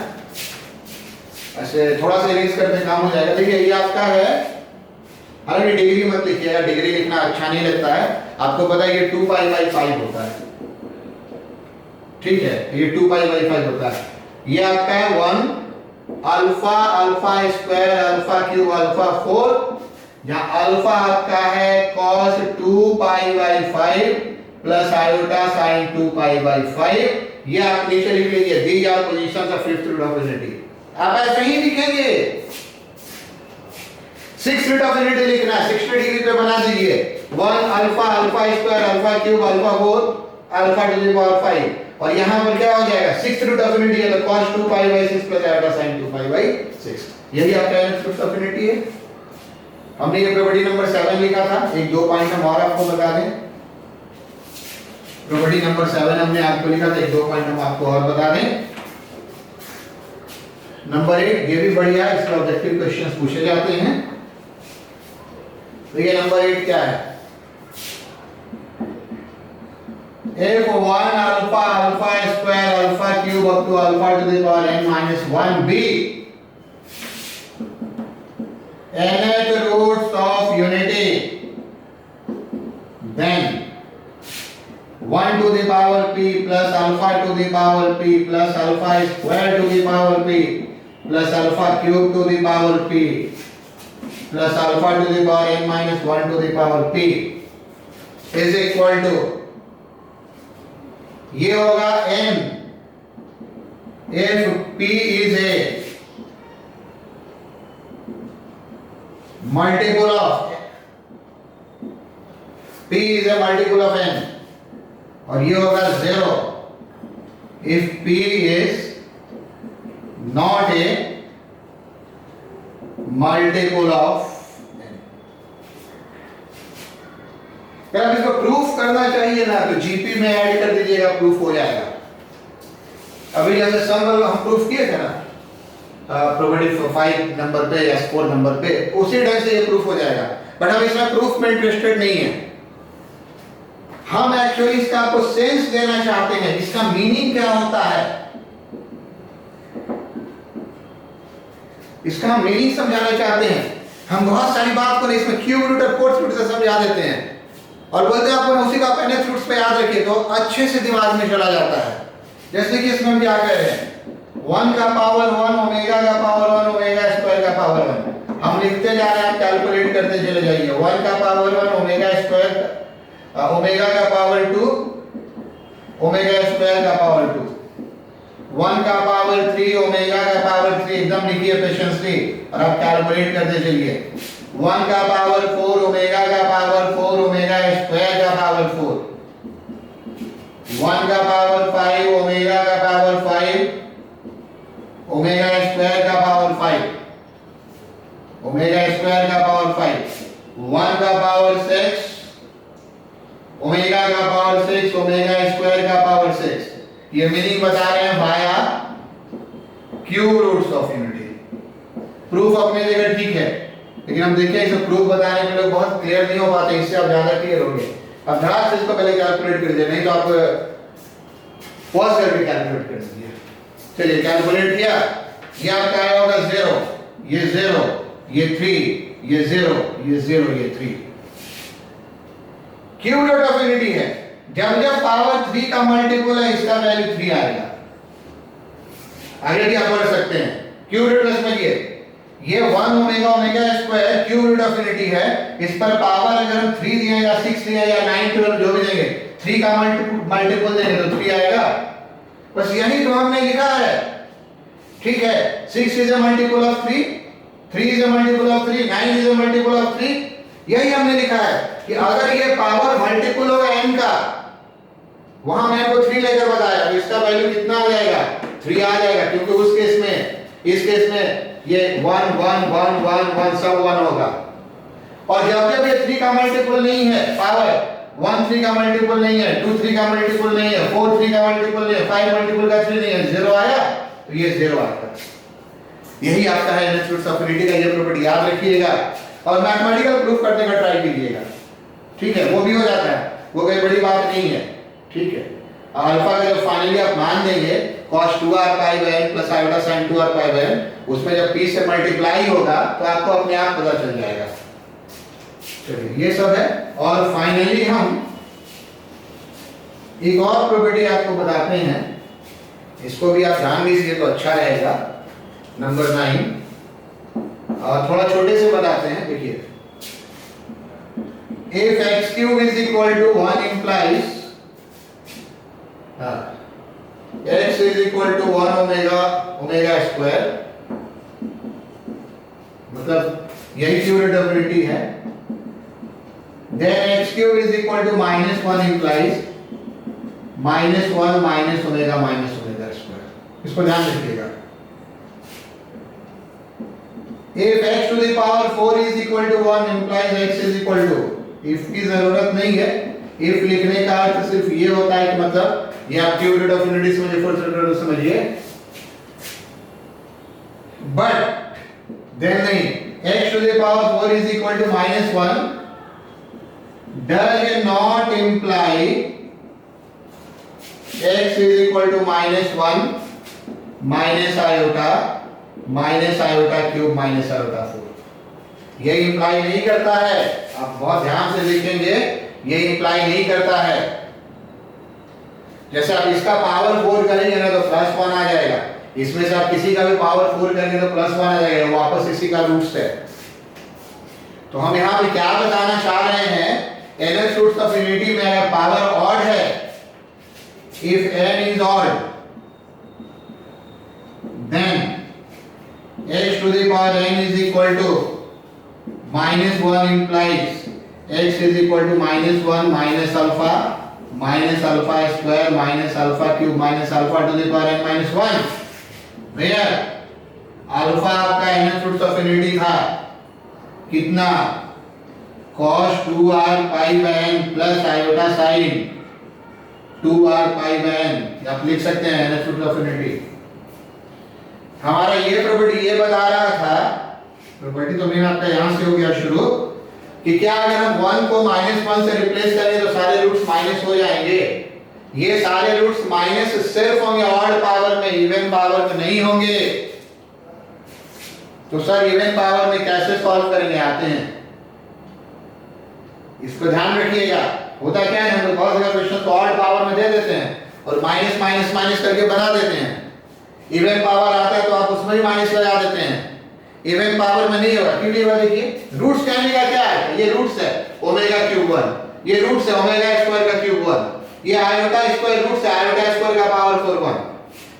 ऐसे थोड़ा सा इरेज करते काम हो जाएगा। देखिए ये आपका है, हालांकि डिग्री मत लिखिएगा, डिग्री लिखना अच्छा नहीं लगता है, आपको पता है ये 2 पाई बाय 5 होता है, ठीक है, ये 2 पाई बाय 5 होता है। ये आपका है 1 alpha alpha square alpha cube alpha 4 जहां अल्फा आपका है cos 2 pi by 5 plus iota sin 2 pi by 5। ये आप नीचे लिख लीजिए, these are positions of fifth root of unity. आप ऐसे ही लिखेंगे, 6 रूट ऑफ यूनिटी लिखना है, 60 डिग्री पे बना दीजिए। 1 alpha, alpha square, alpha cube, alpha 4, alpha to the power 5। और यहां पर क्या हो जाएगा, 6 रूट ऑफ यूनिटी है तो cos 2 pi by 6 plus iota sin 2 pi by 6। यही आपका रूट ऑफ यूनिटी है। हमने ये प्रॉपर्टी नंबर 7 लिखा था। एक दो पॉइंट हम और आपको बता दें। प्रॉपर्टी नंबर 7 हमने आपको लिखा था, एक दो पॉइंट हम आपको और बता दें। नंबर 8 ये भी बढ़िया है, इसमें ऑब्जेक्टिव क्वेश्चंस पूछे जाते हैं। तो ये नंबर 8 क्या है, if 1 alpha alpha square alpha cube up to alpha to the power n minus 1 be nth roots of unity, then 1 to the power p plus alpha to the power p plus alpha square to the power p plus alpha cube to the power p plus alpha to the power n minus 1 to the power p is equal to, ये होगा n if p is a multiple of p is a multiple of n, और ये होगा 0 if p is not a multiple of n। अगर आप इसको proof करना चाहिए ना तो जीपी में ऐड कर दीजिएगा, प्रूफ हो जाएगा। अभी जैसे सम हम प्रूफ किए थे ना प्रॉपर्टी 5 नंबर पे या 4 नंबर पे, उसी ढंग से ये प्रूफ हो जाएगा। बट हम इसमें प्रूफ में इंटरेस्टेड नहीं है, हम एक्चुअली इसका आपको सेंस देना चाहते हैं, इसका मीनिंग क्या होता है, इसका हम मीनिंग समझाना चाहते हैं। हम बहुत सारी बात को इसमें क्यूब रूट और फोर्थ रूट से समझा देते हैं और बोलते हैं आपको उसी का nth रूट्स पे याद रखिए तो अच्छे से दिमाग में चला जाता है। जैसे कि इसमें हम क्या कह रहे हैं, 1 का पावर 1 ओमेगा का पावर 1 ओमेगा स्क्वायर का पावर 1, हम लिखते जा रहे हैं, कैलकुलेट करते चले जाइए। 1 का पावर 1 ओमेगा स्क्वायर, ओमेगा का पावर 2 ओमेगा स्क्वायर का पावर 2, 1 का पावर 3 ओमेगा का पावर 3, एकदम लिखिए पेशेंसली और आप कैलकुलेट करते चलिए। 1 का पावर 4 ओमेगा का पावर 4 ओमेगा स्क्वायर का पावर 4, 1 का पावर 5 ओमेगा का पावर 5 ओमेगा स्क्वायर का पावर 5 ओमेगा स्क्वायर का पावर 5, 1 का पावर 6 ओमेगा का पावर 6 ओमेगा स्क्वायर का पावर 6। ये मीनिंग बता रहे हैं via cube roots of unity. Proof अपने जगह ठीक है, लेकिन हम देखिए इसे प्रूफ बताने में लोग बहुत क्लियर नहीं हो पाते, इससे आप ज्यादा क्लियर होंगे। अब ध्यान से इसको पहले कैलकुलेट कर दीजिए, नहीं तो आप पॉज करके कैलकुलेट कर दीजिए। चलिए कैलकुलेट किया, ये आपका आया होगा 0, ये 0, ये 3, ये 0, ये 0, ये 3। क्यूब रूट ऑफ यूनिटी है, जब जब पावर 3 का मल्टीपल है इसका वैल्यू 3 आएगा। आगे भी आप बढ़ सकते हैं, क्यूब रूट समझिए, ये 1 omega omega square cube root of unity है, इस पर पावर अगर हम 3 दिए या 6 दिए या 9 12 जो भी देंगे, 3 का मल्टीपल देंगे तो 3 आएगा। बस यही तो हमने लिखा है, ठीक है। 6 is a multiple of 3, 3 is a multiple of 3, 9 is a multiple of 3। यही हमने लिखा है कि अगर ये पावर मल्टीपल होगा n का, वहां मैंने को 3 लेकर बताया, तो इसका वैल्यू कितना आ जाएगा, 3 आ जाएगा, क्योंकि उस केस में, इस केस में ये 1 1 1 1 1 सब 1 होगा। और जब जब ये 3 का मल्टीपल नहीं है, पावर 1 3 का मल्टीपल नहीं है, 2 3 का मल्टीपल नहीं है, 4 3 का मल्टीपल नहीं है, 5 मल्टीपल का 3 नहीं है, 0 आया तो ये 0 आएगा। यही आपका है nth रूट्स ऑफ यूनिटी का, ये प्रॉपर्टी याद रखिएगा और मैथमेटिकल प्रूफ करने का ट्राई कीजिएगा, ठीक है। वो भी हो जाता है, वो कोई बड़ी बात नहीं है, ठीक है। अल्फा का जब फाइनली आप मान देंगे cos 2r pi by n plus iota sin 2r pi by n, उसमें जब p से मल्टीप्लाई होगा तो आपको अपने आप पता चल जाएगा। चलिए ये सब है, और फाइनली हम एक और प्रॉपर्टी आपको बताते हैं, इसको भी आप ध्यान दीजिए तो अच्छा रहेगा। नंबर 9, और थोड़ा छोटे से बताते हैं, देखिए if x cube is equal to 1 implies x is equal to 1 omega square, मतलब यही क्यूरेटिबिलिटी है. Then x cube is equal to -1 implies -1 minus omega square. इसको ध्यान रखिएगा. If x to the power 4 is equal to 1 implies x is equal to, if की जरूरत नहीं है. if लिखने का अर्थ सिर्फ ये होता है कि मतलब ये आप क्यूब रूट ऑफ यूनिटी समझिए, फर्स्ट रूट समझिए, बट देन नहीं. x to the power 4 is equal to -1 does not imply x is equal to -1 minus iota cube minus iota 4. ये इंप्लाई नहीं करता है. आप बहुत ध्यान से लिखेंगे, ये इंप्लाई नहीं करता है. जैसे आप इसका पावर 4 करेंगे ना तो +1 आ जाएगा. इसमें से आप किसी का भी पावर 4 करेंगे तो +1 आ जाएगा. वापस इसी का रूट्स है. तो हम यहाँ पे क्या बताना चाह रहे हैं, nth रूट्स ऑफ यूनिटी में अगर पावर ऑड है, if n is odd, then x to the power n is equal to -1 implies x is equal to -1 minus alpha square minus alpha cube minus alpha to the power n minus 1, where alpha आपका nth roots of unity था कितना, cos 2r pi by n plus iota sin 2r pi by n. आप लिख सकते हैं nth roots of unity. हमारा ये property ये बता रहा था, प्रॉपर्टी तो मेरा आपका यहां से हो गया शुरू, कि क्या अगर हम 1 को -1 से रिप्लेस करें तो सारे रूट्स माइनस हो जाएंगे. ये सारे रूट्स माइनस सिर्फ होंगे ऑड पावर में, इवन पावर में नहीं होंगे. तो सर इवन पावर में कैसे सॉल्व करेंगे, आते हैं, इसको ध्यान रखिएगा. होता क्या है, हम बहुत सारे क्वेश्चन तो ऑड पावर में दे देते हैं और माइनस माइनस माइनस करके बना देते हैं. इवन पावर आता है तो आप उसमें भी माइनस लगा देते हैं. इवन पावर में नहीं होगा. क्यों नहीं होगा, देखिए रूट्स कहने का क्या है, ये रूट्स है ओमेगा क्यूब 1, ये रूट्स है ओमेगा स्क्वायर का क्यूब 1, ये आयोटा स्क्वायर रूट्स है आयोटा स्क्वायर का पावर 4 1.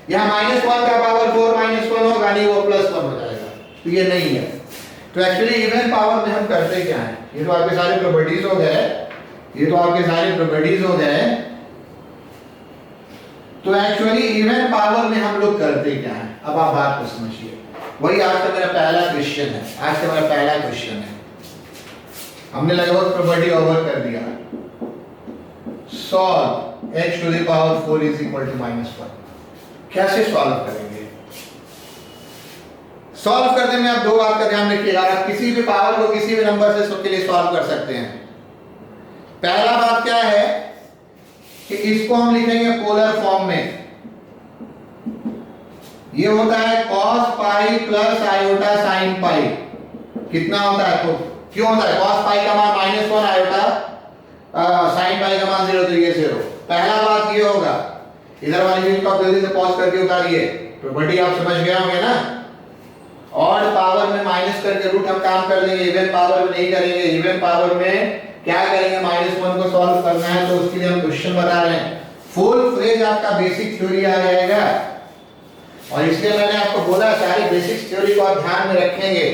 यहां -1 का पावर 4 -1 होगा नहीं, वो +1 हो जाएगा. तो ये नहीं है. तो एक्चुअली इवन पावर में हम करते क्या है, ये तो आपके सारे प्रॉपर्टीज हो गए, ये तो आपके सारे प्रॉपर्टीज हो गए. तो एक्चुअली इवन पावर में हम लोग करते क्या है, अब आप बात को समझिए. वही आज का मेरा पहला क्वेश्चन है, आज का मेरा पहला क्वेश्चन है. हमने लगभग प्रॉपर्टी ओवर कर दिया. Solve x to the power 4 is equal to -1. कैसे सॉल्व करेंगे? सॉल्व करने में आप दो बात का ध्यान रखिएगा. आप किसी भी पावर को किसी भी नंबर से सबके लिए सॉल्व कर सकते हैं. पहला बात क्या है कि इसको हम लिखेंगे पोलर फॉर्म में. ये होता है cos पाई प्लस आयोटा sin पाई. कितना होता है, तो क्यों होता है, cos पाई का मान -1 आयोटा sin पाई का मान 0, तो ये 0. पहला बात ये होगा. इधर वाली चीज को आप जल्दी से पॉज करके उतारिए. प्रॉपर्टी आप समझ गए होंगे ना. ऑड पावर में माइनस करके रूट हम काम कर लेंगे, इवन पावर में नहीं करेंगे. इवन पावर में क्या करेंगे, -1 को सॉल्व करना है तो उसके लिए हम क्वेश्चन बता रहे हैं. फुल फ्लेज आपका बेसिक थ्योरी आ जाएगा. और इसलिए मैंने आपको बोला सारी बेसिक थ्योरी को आप ध्यान में रखेंगे.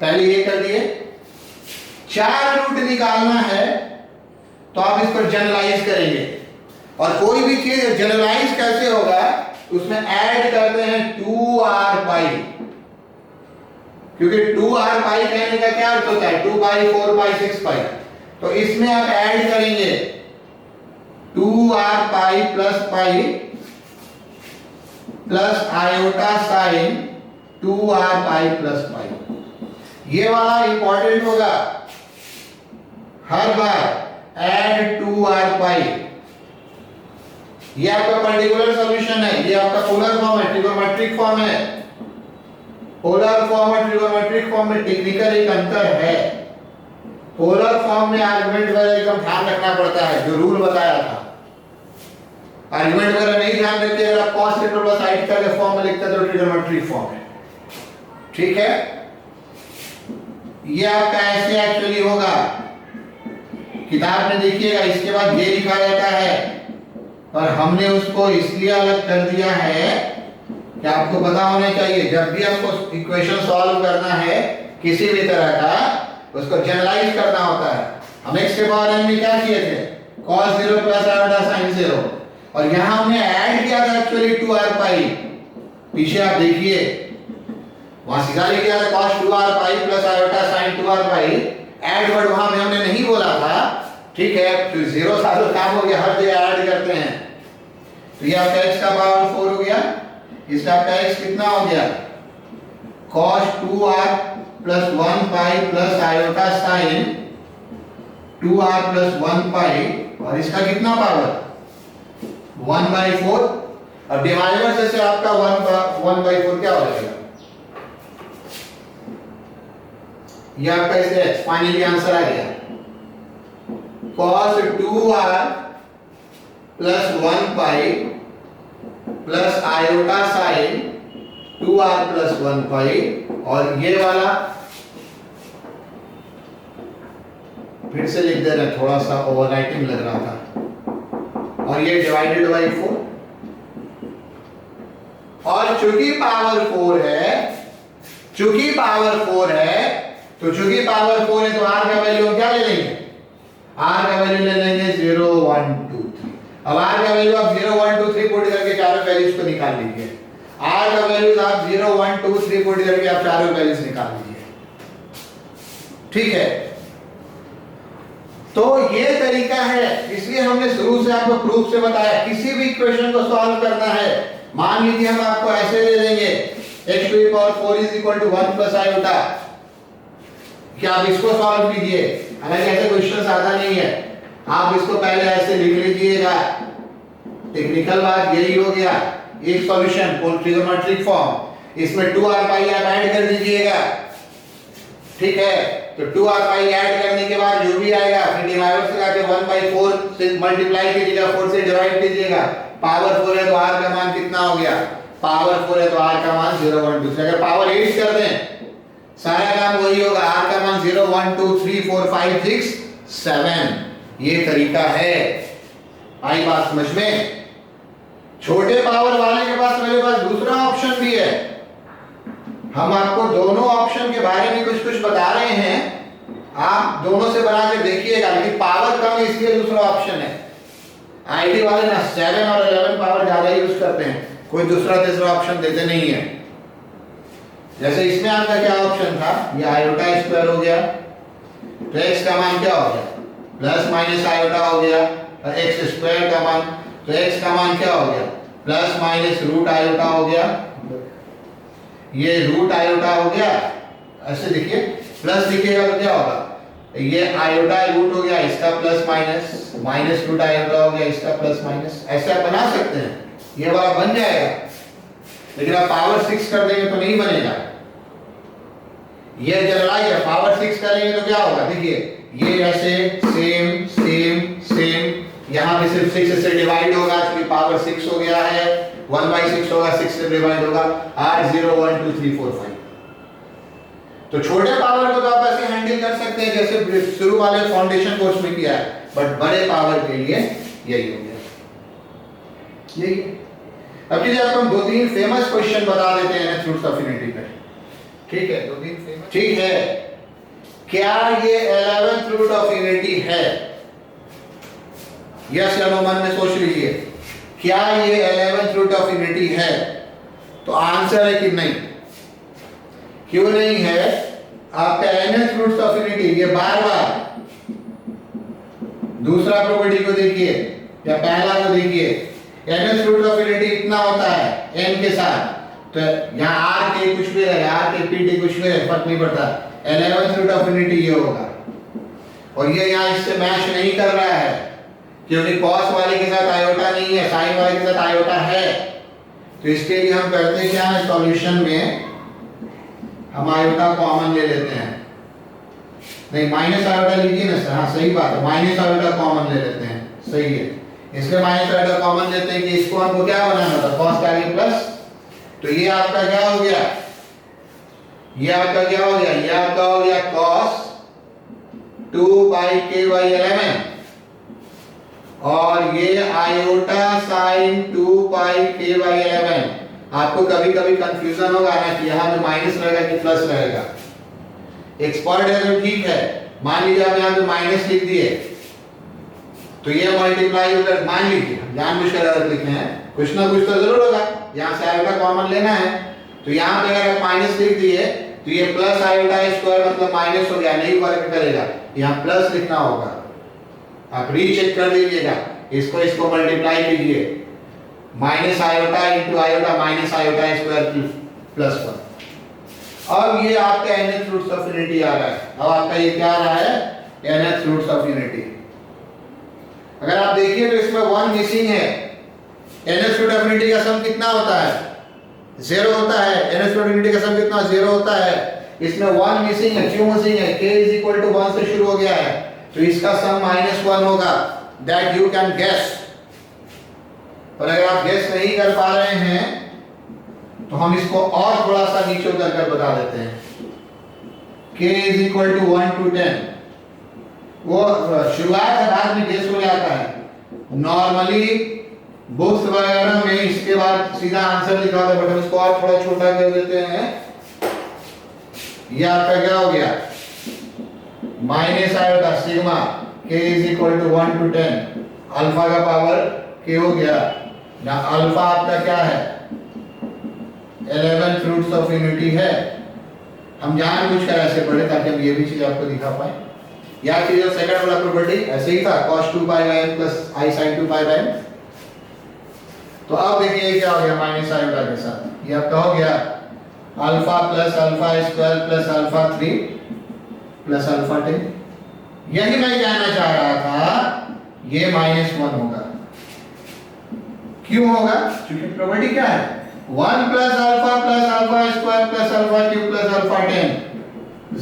पहले ये कर दिए. 4 रूट निकालना है तो आप इस पर जनरलाइज करेंगे. और कोई भी चीज जनरलाइज कैसे होगा, उसमें ऐड करते हैं 2r पाई. क्योंकि 2r पाई कहने का क्या अर्थ होता है, 2 पाई 4 पाई 6 पाई. तो इसमें आप ऐड करेंगे 2r pi plus iota sine 2r pi plus pi. ये वाला इंपॉर्टेंट होगा. हर बार ऐड 2r पाई. ये आपका पर्टिकुलर सॉल्यूशन है. ये आपका पोलर फॉर्म है, ट्रिगोनोमेट्रिक फॉर्म है. पोलर फॉर्म और ट्रिगोनोमेट्रिक फॉर्म में टेक्निकल एक अंतर है. पोलर फॉर्म में आर्गुमेंट वगैरह एकदम ध्यान रखना पड़ता है, जो रूल बताया था. आर्गुमेंट वगैरह नहीं ध्यान रखते, अगर आप cos theta plus sin theta के फॉर्म में लिखते तो ट्रिगोनोमेट्रिक फॉर्म है. ठीक है. ये आपका ऐसे एक्चुअली होगा किताब में देखिएगा इसके बाद ये लिखा रहता है, और हमने उसको इसलिए अलग कर दिया है कि आपको पता होना चाहिए जब भी आपको इक्वेशन सॉल्व करना है किसी भी तरह का, उसको जनरलाइज करना होता है। हम x के पावर n में क्या किए थे, cos 0 प्लस आयोटा sin 0, और यहां हमने ऐड किया था एक्चुअली 2r पाई। पीछे आप देखिए वहां सीधा लिख दिया था cos 2r pi plus iota sin 2r पाई, ऐड वर्ड वहां में हमने नहीं बोला था, ठीक है। फिर 0 सालों काम हो गया, हर जगह ऐड करते हैं। तो ये आपका x का पावर 4 हो गया, इसका आपका x कितना हो गया, cos 2r प्लस 1 पाई plus iota sin 2r plus 1 पाई, और इसका कितना पावर 1/4, और डिवाइडर से आपका 1/4 क्या हो जाएगा, ये आपका इससे फाइनली आंसर आ गया, cos 2r प्लस 1 पाई plus iota sin 2r plus 1 पाई, और ये वाला फिर से लिख दे रहे हैं, थोड़ा सा ओवरराइटिंग लग रहा था, और ये डिवाइडेड बाई 4, और चूंकि पावर 4 है, चूंकि पावर 4 है, तो चूंकि पावर 4 है तो r का वैल्यू क्या ले लेंगे, r का वैल्यू ले लेंगे 0 1 2 3। अब r का वैल्यू आप 0 1 2 3 पुट करके चारों वैल्यूज को निकाल लीजिए, r का वैल्यूज आप 0 1 2 3 पुट करके आप चारों वैल्यूज निकाल लीजिए, ठीक है। तो ये तरीका है, इसलिए हमने शुरू से आपको प्रूफ से बताया, किसी भी इक्वेशन को सॉल्व करना है, मान लीजिए हम आपको ऐसे दे देंगे x to the power 4 is equal to 1 plus iota, क्या आप इसको सॉल्व कीजिए, हालांकि ऐसे क्वेश्चन आधा नहीं है, आप इसको पहले ऐसे लिख लीजिएगा, टेक्निकल बात यही हो गया, एक सॉल्यूशन ट्रिगोनोमेट्रिक फॉर्म, इसमें 2r पाई आप ऐड कर दीजिएगा, ठीक है। तो 2r पाई ऐड करने के बाद जो भी आएगा फिर डिवाइडर से जाके 1/4 से मल्टीप्लाई कीजिएगा, 4 से डिवाइड कीजिएगा, पावर 4 है तो r का मान कितना हो गया, पावर 4 है तो r का मान 0 1 2 3, अगर पावर 8 कर दें सारा काम वही होगा, r का मान 0 1 2 3 4 5 6 7, ये तरीका है। आई बात समझ में। छोटे पावर वाले के पास मेरे पास दूसरा ऑप्शन भी है, हम आपको दोनों ऑप्शन के बारे में कुछ कुछ बता रहे हैं, आप दोनों से बना के देखिएगा, लेकिन पावर कम है इसलिए दूसरा ऑप्शन है। आईटी वाले ना 7 और 11 पावर ज्यादा यूज करते हैं, कोई दूसरा तीसरा ऑप्शन देते नहीं है। जैसे इसमें आपका क्या ऑप्शन था, ये आयोटा स्क्वायर हो गया, तो x का मान क्या हो गया, प्लस माइनस आयोटा हो गया, और x स्क्वायर का मान, तो x का मान क्या हो गया, प्लस माइनस रूट आयोटा हो गया, ये रूट आयोटा हो गया, ऐसे देखिए प्लस दिखेगा तो क्या होगा, ये आयोटा रूट हो गया, इसका plus minus, minus root iota हो गया, इसका प्लस माइनस, ऐसे आप बना सकते हैं, ये वाला बन जाएगा। लेकिन आप पावर 6 कर देंगे तो नहीं बनेगा, ये जनरलाइज है, पावर 6 करेंगे तो क्या होगा, देखिए ये ऐसे सेम सेम सेम, यहां भी सिर्फ 6 से डिवाइड होगा, क्योंकि पावर 6 हो गया है, 1/6 होगा, 6 से डिवाइड होगा, r 0 1 2 3 4 5। तो छोटे पावर को तो आप ऐसे हैंडल कर सकते हैं जैसे शुरू वाले फाउंडेशन कोर्स में किया है, बट बड़े पावर के लिए यही हो गया, यही। अब चलिए आपको हम 2-3 फेमस क्वेश्चन बता देते हैं फ्रूट्स ऑफ यूनिटी पे, ठीक है, 2-3 फेमस, ठीक है। क्या ये 11th रूट ऑफ यूनिटी है, यस या नो, मन में सोच लीजिए, क्या ये 11th रूट ऑफ यूनिटी है, तो आंसर है कि नहीं। क्यों नहीं है, आपका nth रूट ऑफ यूनिटी, ये बार बार दूसरा प्रॉपर्टी को देखिए या पहला को देखिए, nth रूट ऑफ यूनिटी इतना होता है n के साथ, तो यहाँ r के कुछ भी रहे, r के p t कुछ भी रहे, फर्क नहीं पड़ता, 11th रूट ऑफ यूनिटी ये होगा, और ये यहाँ इससे मैच नहीं कर रहा है, क्योंकि cos वाले के साथ आयोटा नहीं है, sin वाले के साथ आयोटा है, तो इसके लिए हम करते क्या है, सॉल्यूशन में हम आयोटा कॉमन ले लेते हैं, नहीं माइनस आयोटा लीजिए ना सर, हाँ सही बात है, माइनस आयोटा कॉमन ले लेते हैं, सही है, इसलिए माइनस आयोटा कॉमन लेते हैं कि इसको हमको क्या बनाना था, cos के आगे प्लस, तो ये आपका क्या हो गया, ये आपका क्या हो गया, ये आपका हो गया cos 2 पाई के बाई 11 और ये आयोटा साइन 2 पाई के बाई 11। आपको कभी कभी कंफ्यूजन होगा ना कि यहाँ पे माइनस रहेगा कि प्लस रहेगा। एक्सपर्ट है तो ठीक है, मान लीजिए आप यहाँ पे माइनस लिख दिए तो ये मल्टीप्लाई होकर, मान लीजिए जानबूझकर अगर लिखे हैं, कुछ ना कुछ तो जरूर होगा, यहाँ से आयोटा कॉमन लेना है। तो यहाँ पे अगर आप माइनस लिख दिए तो ये प्लस आयोटा स्क्वायर मतलब माइनस हो गया, नहीं वर्क करेगा, यहाँ प्लस लिखना होगा। आप रीचेक कर लीजिएगा, इसको मल्टीप्लाई कीजिए, minus iota into iota minus iota square plus 1। अब ये आपका nth रूट्स ऑफ यूनिटी आ रहा है। अब आपका ये क्या आ रहा है, nth रूट्स ऑफ यूनिटी। अगर आप देखिए तो इसमें 1 मिसिंग है। nth रूट ऑफ यूनिटी का सम कितना होता है, 0 होता है। nth रूट यूनिटी का सम कितना, 0 होता है। इसमें 1 मिसिंग है, क्यों मिसिंग है, k इज इक्वल टू 1 से शुरू हो गया है, तो इसका सम -1 होगा। That you can guess. पर अगर आप गेस नहीं कर पा रहे हैं तो हम इसको और थोड़ा सा नीचे उतर कर बता देते हैं। k is equal to 1 to 10। वो शुरुआत है, बाद में गेस हो जाता है। नॉर्मली बुक्स वगैरह में इसके बाद सीधा आंसर लिखा होता है, बट हम इसको और थोड़ा छोटा कर देते हैं। ये आपका क्या हो गया, minus iota sigma k is equal to 1 to 10, alpha का पावर k हो गया। ना अल्फा आपका क्या है, 11 रूट्स ऑफ यूनिटी है। हम जानबूझकर ऐसे पढ़े ताकि हम ये भी चीज आपको दिखा पाए। या चीज सेकंड वाला प्रॉपर्टी ऐसे ही था, cos 2 pi by n plus I sin 2 pi by n। तो अब देखिए क्या हो गया माइनस आयोटा के साथ, ये आपका हो गया alpha plus alpha square plus alpha 3 plus alpha 10। यही मैं कहना चाह रहा था, ये -1 होगा। क्यों होगा, क्योंकि प्रॉपर्टी क्या है, 1 plus alpha square plus alpha cube plus alpha 10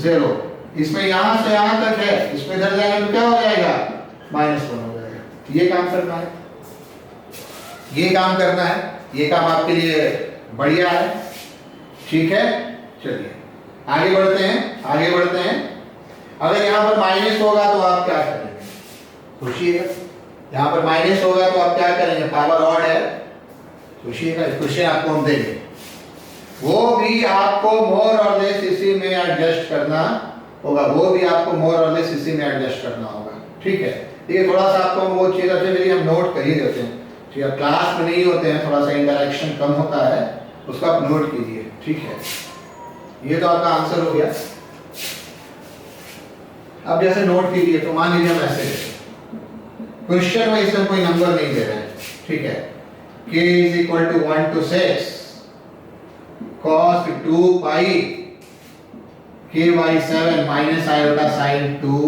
0। इसमें यहां से यहां तक है, इसमें इधर जाएगा तो क्या हो जाएगा, -1 हो जाएगा। ये काम करना है, ये काम करना है, ये काम आपके लिए बढ़िया है। ठीक है, चलिए आगे बढ़ते हैं, आगे बढ़ते हैं। अगर यहां पर माइनस होगा तो आप क्या करेंगे, सोचिएगा। यहां पर माइनस होगा तो आप क्या करेंगे, पावर ऑड है, सोचिएगा। क्वेश्चन आपको हम देंगे, वो भी आपको मोर और लेस इसी में एडजस्ट करना होगा, वो भी आपको मोर और लेस इसी में एडजस्ट करना होगा। ठीक है, ये थोड़ा सा आपको वो चीज अच्छे हम नोट कर ही देते हैं। ठीक है, क्लास में नहीं होते हैं, थोड़ा सा इंटरेक्शन कम होता है, उसको आप नोट कीजिए। ठीक है, ये तो आपका आंसर हो गया। अब जैसे नोट कीजिए तो मान लीजिए हम ऐसे क्वेश्चन में इसमें कोई नंबर नहीं दे रहे हैं। ठीक है, k is equal to 1 to 6 cos 2 pi k by 7 minus iota sin 2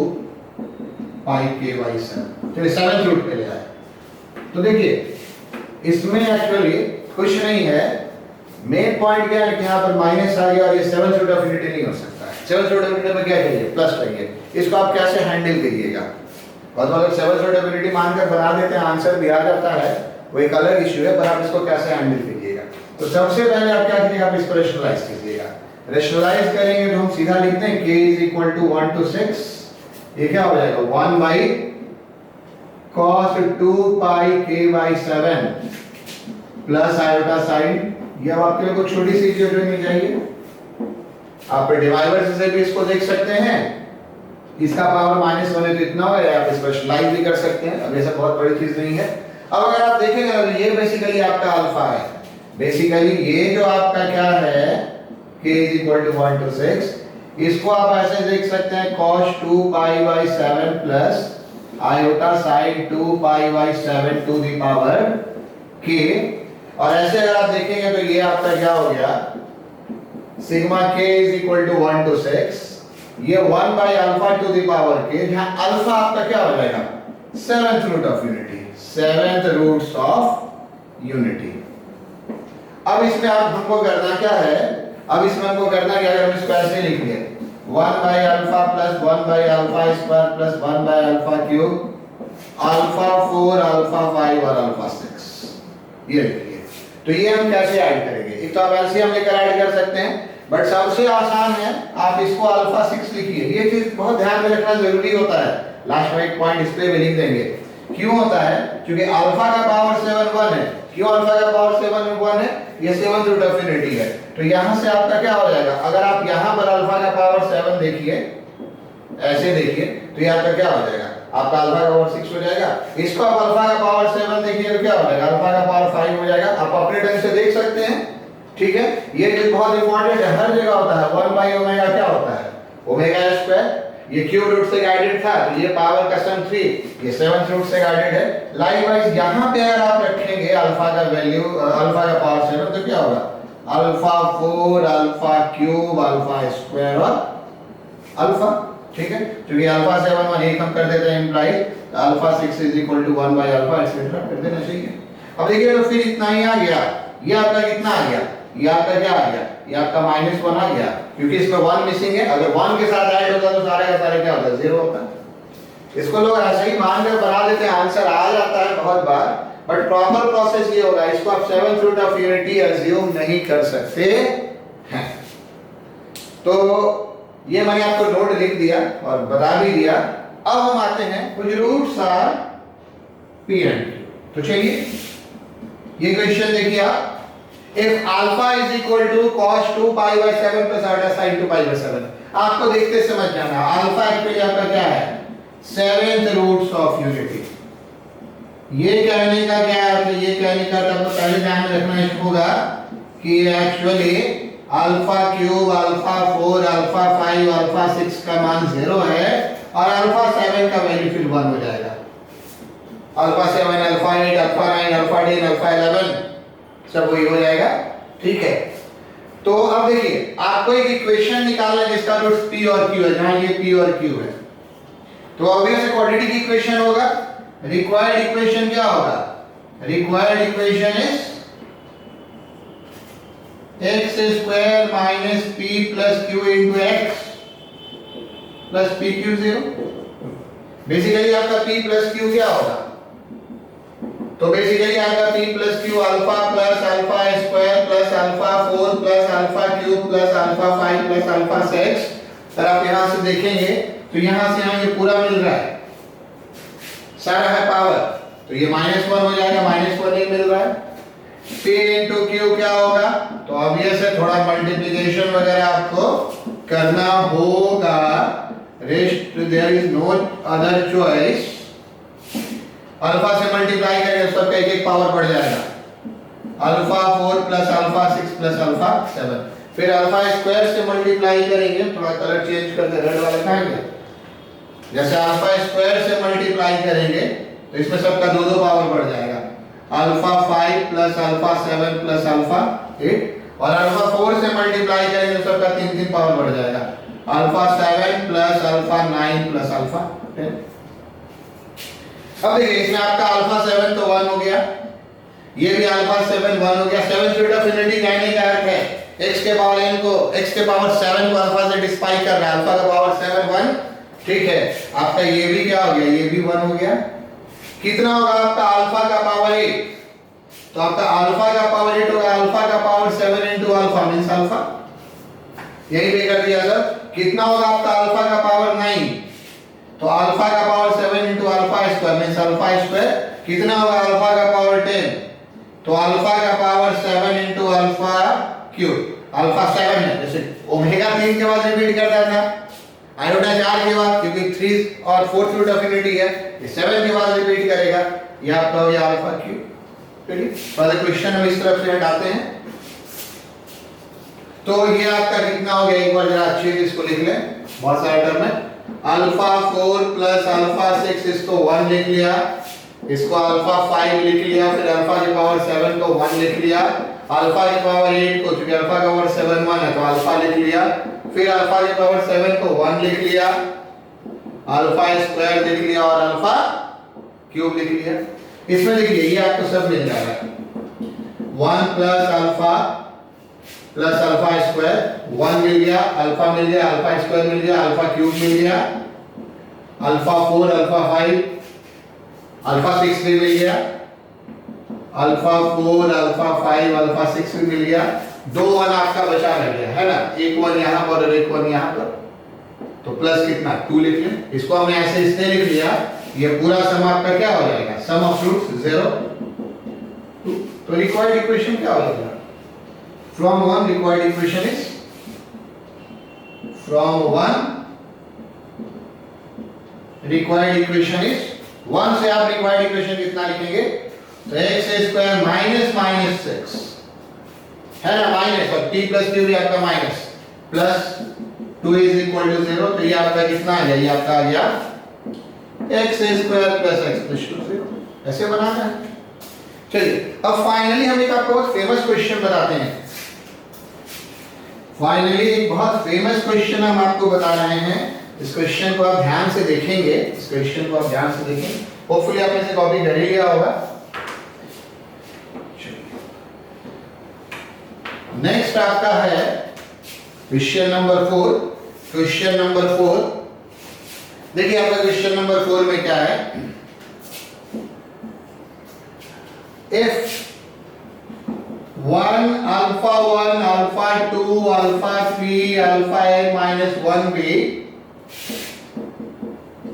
pi k by 7। तो 7th रूट पे ले आए। तो देखिए इसमें एक्चुअली कुछ नहीं है, मेन पॉइंट क्या है कि यहाँ पर माइनस आ गया और ये 7th रूट ऑफ यूनिटी नहीं हो सकता है। 7th रूट ऑफ यूनिटी में क्या करिए, प्लस करिए। इसको आप कैसे हैंडल करिएगा, और अगर 7th रूट ऑफ यूनिटी मानकर बना देते हैं, आंसर भी आ जाता है, वो एक अलग इशू है, पर आप इसको कैसे हैंडल कीजिएगा। तो सबसे पहले आप क्या करिएगा, आप इसको रेशनलाइज कीजिएगा। रेशनलाइज करेंगे तो हम सीधा लिखते हैं k is equal to 1 to 6, ये क्या हो जाएगा 1 by cos 2 pi k by 7 plus iota sine. ये अब आपके लिए कुछ छोटी सी चीज मिल जाएगी। आप डिवाइडर से भी इसको देख सकते हैं, इसका पावर -1 है तो इतना हो, या आप इसको रेशनलाइज भी कर सकते हैं। अब ये सब बहुत बड़ी चीज नहीं है। अब अगर आप देखेंगे तो ये बेसिकली आपका अल्फा है। बेसिकली ये जो आपका क्या है k is equal to 1 to 6, इसको आप ऐसे देख सकते हैं cos 2 pi by 7 plus iota sin 2 pi by 7 to the power k। और ऐसे अगर आप देखेंगे तो ये आपका क्या हो गया, sigma k is equal to 1 to 6, ये 1 by alpha to the power k, जहां अल्फा आपका क्या हो जाएगा, 7th root of unity, 7th roots of unity। अब इसमें आप हमको करना क्या है, अब इसमें हमको करना क्या है, हम इसको ऐसे लिख लिया 1 by alpha plus 1 by alpha square plus 1 by alpha cube, alpha 4, alpha 5 और alpha 6। ये लिखिए। तो ये हम कैसे ऐड करेंगे, एक तो आप एलसीएम लेकर ऐड कर सकते हैं, बट सबसे आसान है आप इसको अल्फा 6 लिखिए। ये चीज बहुत ध्यान में रखना जरूरी होता है, लास्ट में एक पॉइंट डिस्प्ले में लिख देंगे। क्यों होता है? क्योंकि अल्फा का पावर 7 1 है। क्यों अल्फा का पावर 7 1 है? ये 7th रूट अफिनिटी है। तो यहां से आपका क्या हो जाएगा, अगर आप यहां पर अल्फा का पावर 7 देखिए, ऐसे देखिए, तो ये आपका क्या हो जाएगा, आपका अल्फा का पावर 6 हो जाएगा। इसको आप अल्फा का पावर 7 देखिए तो क्या हो जाएगा, अल्फा का पावर 5 हो जाएगा। आप अपने ढंग से देख सकते हैं, ठीक है। ये चीज बहुत इंपॉर्टेंट है, हर जगह होता है। 1 बाई ओमेगा क्या होता है, ओमेगा स्क्वायर। ये क्यूब रूट से गाइडेड था, तो ये पावर का सम 3, ये 7th रूट से गाइडेड है। लाइकवाइज यहां पे अगर आप रखेंगे अल्फा का वैल्यू, अल्फा का पावर 7, तो क्या होगा, alpha 4 alpha cube alpha square और अल्फा, ठीक है। क्योंकि अल्फा 7 1 एक हम कर देते हैं imply, alpha 6 is equal to 1 by alpha etcetera कर देना चाहिए। अब देखिए, तो फिर इतना ही आ गया। ये आपका कितना आ गया, ये आपका क्या आ गया, ये आपका -1 आ गया, क्योंकि इसमें 1 मिसिंग है। अगर 1 के साथ ऐड होता तो सारे का सारे क्या होता, 0 होता। इसको लोग ऐसे ही मानकर बना देते हैं, आंसर आ जाता है बहुत बार, बट प्रॉपर प्रोसेस ये होगा, इसको आप 7th root of unity assume नहीं कर सकते हैं। तो ये मैंने आपको नोट लिख दिया और बता भी दिया। अब हम आते हैं कुछ roots are P and Q. तो चलिए ये क्वेश्चन देखिए आप, if alpha is equal to cos 2 pi by 7 plus alpha sin 2 pi by 7, आपको देखते समझ जाना अल्फा एक्चुअली आपका क्या है, 7th रूट्स ऑफ यूनिटी। ये कहने का क्या है, तो ये कहने का तो पहले ध्यान में रखना होगा कि actually alpha cube alpha 4 alpha 5 alpha 6 का मान 0 है और अल्फा 7 का वैल्यू फिर 1 हो जाएगा। Alpha 7 alpha 8 alpha 9 alpha 10 alpha 11 सब वही हो जाएगा, ठीक है। तो अब देखिए, आपको एक इक्वेशन निकालना है जिसका रूट्स p और q है, जहां ये p और q है। तो ऑब्वियसली क्वाड्रेटिक इक्वेशन होगा। रिक्वायर्ड इक्वेशन क्या होगा, required equation is x square minus p plus q into x plus pq0। Basically आपका p प्लस q क्या होगा, तो बेसिकली आपका p plus q alpha plus alpha square plus alpha 4 plus alpha cube plus alpha 5 plus alpha 6। अगर आप यहां से देखेंगे तो यहां से यहां ये पूरा मिल रहा है, सारा है पावर, तो ये -1 हो जाएगा, -1 नहीं मिल रहा है। p into q क्या होगा, तो ऑब्वियस है थोड़ा मल्टीप्लिकेशन वगैरह आपको करना होगा। Rest there is no other choice. Alpha से मल्टीप्लाई करेंगे तो सबका एक एक पावर बढ़ जाएगा। Alpha 4 plus alpha 6 plus alpha 7, फिर अल्फा स्क्वायर से मल्टीप्लाई करेंगे, थोड़ा कलर चेंज करके रेड वाला खाएंगे। जैसे अल्फा स्क्वायर से मल्टीप्लाई करेंगे तो इसमें सबका 2 पावर बढ़ जाएगा। Alpha 5 plus alpha 7 plus alpha 8, और अल्फा 4 से मल्टीप्लाई करेंगे तो सबका 3 पावर बढ़ जाएगा। Alpha 7 plus alpha 9 plus alpha 10। अब देखिए, इसमें आपका अल्फा 7 तो 1 हो गया, ये भी अल्फा 7 1 हो गया। 7th रूट ऑफ यूनिटी कहने का अर्थ है x के पावर n को, x के पावर 7 को अल्फा से डिस्पाइट कर रहा है, अल्फा का पावर 7 1, ठीक है। आपका ये भी क्या हो गया, ये भी 1 हो गया। कितना होगा आपका अल्फा का पावर 8, तो आपका अल्फा का पावर 8 होगा, अल्फा का power 7 into alpha means alpha, यही पे कर दिया सर। कितना होगा आपका अल्फा का पावर 9, तो अल्फा का power 7 into alpha square means alpha square. कितना होगा अल्फा का पावर 10, तो अल्फा का power 7 into alpha cube. Alpha 7 है, जैसे ओमेगा 3 के बाद रिपीट करता था, आयोडा 4 के बाद, क्योंकि 3 और 4th रूट ऑफ यूनिटी है, ये 7 के बाद रिपीट करेगा, ये आपका हो गया अल्फा क्यूब। चलिए पहले क्वेश्चन हम इस तरफ से हटाते हैं। तो ये आपका कितना हो गया, एक बार जरा अच्छे से इसको लिख लें, बहुत सारे टर्म है। अल्फा 4 प्लस अल्फा 6, इसको 1 लिख लिया, इसको अल्फा 5 लिख लिया, फिर अल्फा की पावर 7 को 1 लिख लिया, अल्फा की पावर 8 को, क्योंकि अल्फा का पावर 7 1 है तो अल्फा लिख लिया, फिर अल्फा की पावर 7 को 1 लिख लिया, अल्फा स्क्वायर लिख लिया और अल्फा क्यूब लिख लिया। इसमें देखिए ये आपको सब मिल जा रहा है, 1 plus alpha plus alpha square, 1 मिल गया, अल्फा मिल गया, अल्फा स्क्वायर मिल गया, अल्फा क्यूब मिल गया, अल्फा 4 अल्फा 5 अल्फा 6 भी मिल गया, अल्फा 4 अल्फा 5 अल्फा 6 भी मिल गया, 2 1 आपका बचा रह गया है ना, एक 1 यहाँ पर और एक 1 यहाँ पर, तो प्लस कितना 2 लिख लें। इसको हमने ऐसे इसने लिख लिया, ये पूरा सम आपका क्या हो जाएगा, सम ऑफ रूट्स 0 2। तो रिक्वायर्ड इक्वेशन क्या हो जाएगा, from 1 required equation is, from 1 required equation is, 1 से आप रिक्वायर्ड इक्वेशन कितना लिखेंगे, तो x स्क्वायर माइनस माइनस 6 है ना, माइनस और t प्लस q भी आपका minus, plus 2 is equal to 0, तो ये आपका कितना आ गया, ये आपका आ गया x square plus x plus 2 0। ऐसे बनाना है। चलिए अब फाइनली हम एक आपको बहुत फेमस क्वेश्चन बताते हैं। फाइनली एक बहुत फेमस क्वेश्चन हम आपको बता रहे हैं। इस क्वेश्चन को आप ध्यान से देखेंगे, इस क्वेश्चन को आप ध्यान से देखेंगे, होपफुली आपने इसे कॉपी कर ही लिया होगा। नेक्स्ट आपका है क्वेश्चन नंबर 4। क्वेश्चन नंबर 4 देखिए, आपका क्वेश्चन नंबर 4 में क्या है, if 1 alpha 1 alpha 2 alpha 3 alpha n minus 1 be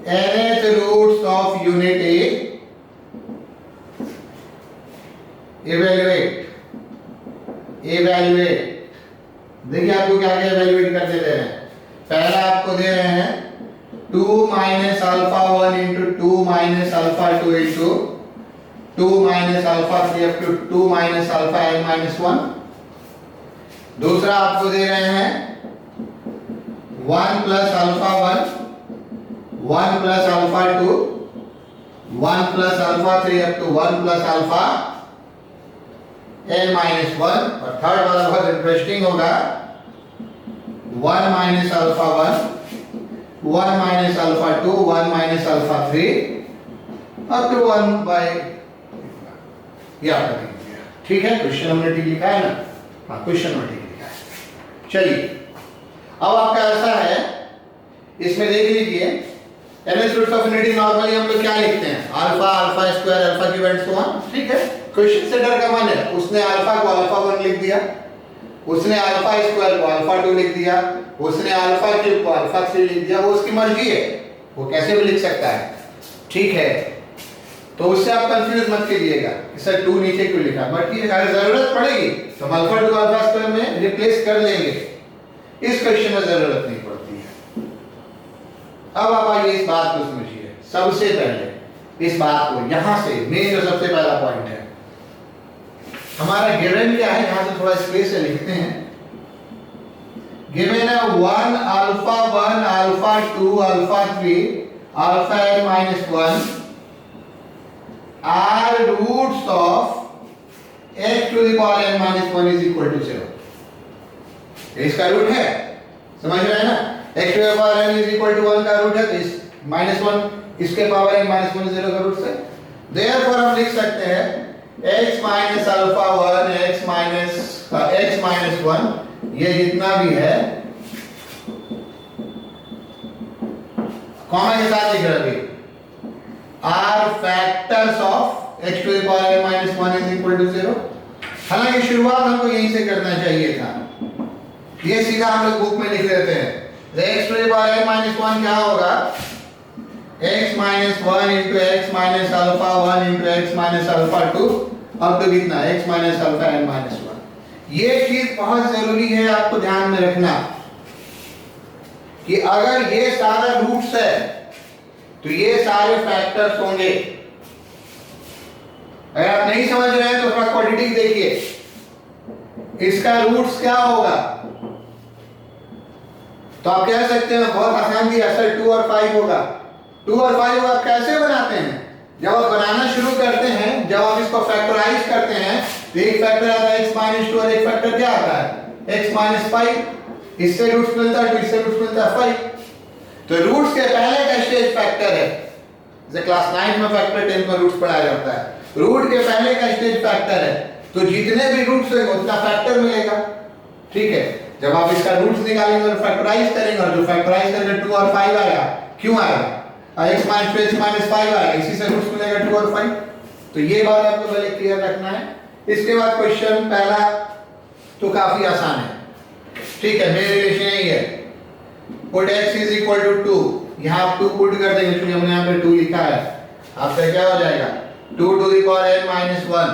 nth roots of unit A, evaluate देखिए आपको क्या क्या evaluate कर दे रहे हैं। पहला आपको दे रहे हैं 2 minus alpha 1 into 2 minus alpha 2 into 2 minus alpha 3 up to 2 minus alpha n minus 1। दूसरा आपको दे रहे हैं 1 plus alpha 1 1 plus alpha 2 1 plus alpha 3 up to 1 plus alpha n minus 1। और थर्ड वाला बहुत इंटरेस्टिंग होगा, 1 minus alpha 1 1 minus alpha 2 1 minus alpha 3 up to 1 by, ये आपका ठीक है। ठीक है, क्वेश्चन हमने ठीक लिखा है ना, हाँ क्वेश्चन में ठीक लिखा है। चलिए अब आपका ऐसा है, इसमें देख लीजिए nth roots of unity normally हम लोग क्या लिखते हैं, alpha alpha square alpha cube so on. ठीक है, क्वेश्चन से डर का मन है, उसने अल्फा को अल्फा 1 लिख दिया, उसने अल्फा स्क्वायर को अल्फा 2 लिख दिया, उसने अल्फा क्यूब को अल्फा 3 लिख दिया, वो उसकी मर्जी है, वो कैसे भी लिख सकता है। ठीक है, तो उससे आप कंफ्यूज मत कीजिएगा कि सर 2 नीचे क्यों लिखा, बट अगर जरूरत पड़ेगी तो हम अल्फा 2 अल्फा स्क्वायर में रिप्लेस कर लेंगे, इस क्वेश्चन में जरूरत नहीं पड़ती है। अब आप आइए इस बात को समझिए, सबसे पहले इस बात को, यहां से मेन जो सबसे पहला पॉइंट है हमारा गिवन क्या है, यहां से थोड़ा स्पेस से लिखते हैं। गिवन है 1 alpha 1 alpha 2 alpha 3 alpha n minus 1 are roots of x to the power n minus 1 is equal to 0। इसका रूट है, समझ रहे हैं ना, x to the power n is equal to 1 का रूट है, तो इस -1 इसके पावर n minus 1 0 का रूट से, therefore हम लिख सकते हैं x minus alpha 1 x minus 1 ये जितना भी है कॉमा के साथ लिख रहे हैं, are factors of x to the power n minus 1 is equal to 0। हालांकि शुरुआत हमको यहीं से करना चाहिए था, ये सीधा हम लोग बुक में लिख देते हैं। x to the power n minus 1 क्या होगा, x minus 1 into x minus alpha 1 into x minus alpha 2 अब तो कितना x minus alpha n minus 1। ये चीज बहुत जरूरी है आपको ध्यान में रखना कि अगर ये सारा रूट्स है तो ये सारे फैक्टर्स होंगे। अगर आप नहीं समझ रहे हैं तो थोड़ा क्वाड्रेटिक देखिए, इसका रूट्स क्या होगा, तो आप कह सकते हैं बहुत आसान दिया सर 2 और 5 होगा। 2 और 5 आप कैसे बनाते हैं, जब आप बनाना शुरू करते हैं, जब आप इसको फैक्टराइज करते हैं तो एक फैक्टर आता है x minus 2 और एक फैक्टर क्या आता है x minus 5, इससे रूट्स मिलता है 2, इससे रूट्स मिलता है 5। तो रूट्स के पहले का स्टेज फैक्टर है, जैसे क्लास 9 में फैक्टर 10 में रूट्स पढ़ाया जाता है, रूट के पहले का स्टेज फैक्टर है, तो जितने भी रूट्स होंगे उतना फैक्टर मिलेगा। ठीक है, जब आप इसका रूट्स निकालेंगे और फैक्टराइज करेंगे, और जो फैक्टराइज करेंगे 2 और 5 आएगा, क्यों आएगा, x minus 2 x minus 5 आएगा, इसी से रूट्स मिलेगा 2 और 5। तो ये बात आपको पहले क्लियर रखना है। इसके बाद क्वेश्चन पहला तो काफी आसान है। ठीक है, मेरे रिलेशन यही है, put x is equal to 2, यहाँ आप 2 पुट कर देंगे क्योंकि हमने यहाँ पे 2 लिखा है। आपका क्या हो जाएगा 2 to the power n minus 1,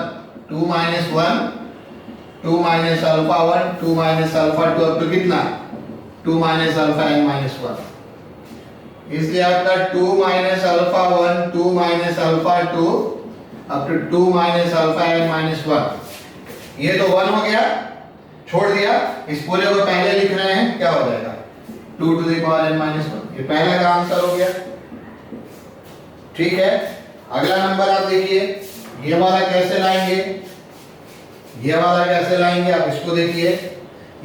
2 minus 1, 2 minus alpha 1, 2 minus alpha 2 up to कितना 2 minus alpha n minus 1। इसलिए आपका 2 minus alpha 1, 2 minus alpha 2 up to 2 minus alpha n minus 1। ये तो 1 हो गया, छोड़ दिया, इस पूरे को पहले लिख रहे हैं, क्या हो जाएगा 2 to the power n minus 1। ये पहला का आंसर हो गया। ठीक है, अगला नंबर आप देखिए, ये वाला कैसे लाएंगे, ये वाला कैसे लाएंगे, आप इसको देखिए,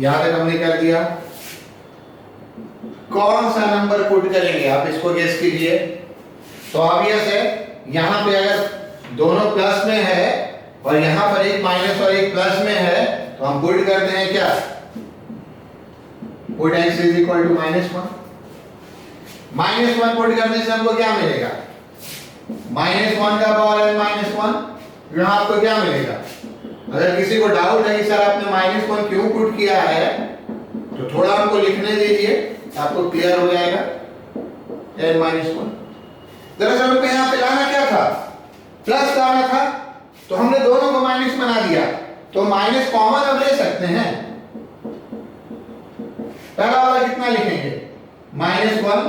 यहां तक हमने कर दिया। कौन सा नंबर पुट करेंगे आप इसको गेस कीजिए। तो ऑब्वियस है, यहां पे अगर दोनों प्लस में है और यहां पर एक माइनस और एक प्लस में है तो हम पुट करते हैं क्या, put x is equal to -1। -1 put करने से हमको क्या मिलेगा, -1 का पावर n -1। यहां आपको क्या मिलेगा, अगर किसी को डाउट है कि सर आपने -1 क्यों पुट किया है तो थोड़ा हमको लिखने दीजिए, आपको क्लियर हो जाएगा। n -1 दरअसल हमको यहाँ पे लाना क्या था, प्लस लाना था, तो हमने दोनों को माइनस बना दिया, तो माइनस कॉमन अब ले सकते हैं। पहला वाला कितना लिखेंगे -1,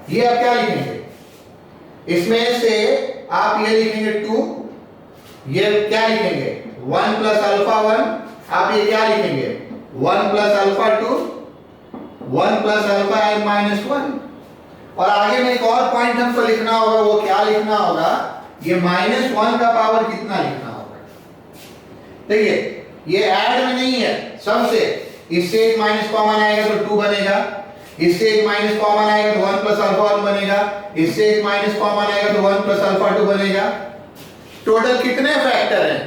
ये आप क्या लिखेंगे, इसमें से आप ये लिखेंगे 2, ये क्या लिखेंगे 1 प्लस अल्फा 1, आप ये क्या लिखेंगे 1 plus alpha 2, 1 plus alpha n minus 1। और आगे में एक और पॉइंट हमको लिखना होगा, वो क्या लिखना होगा, ये -1 का पावर कितना लिखना होगा। देखिए ये ऐड में नहीं है, सम से, इससे एक माइनस कॉमन आएगा तो 2 बनेगा, इससे एक माइनस कॉमन आएगा तो 1 प्लस अल्फा 1 बनेगा, इससे एक माइनस कॉमन आएगा तो 1 प्लस अल्फा 2 बनेगा। टोटल कितने फैक्टर हैं,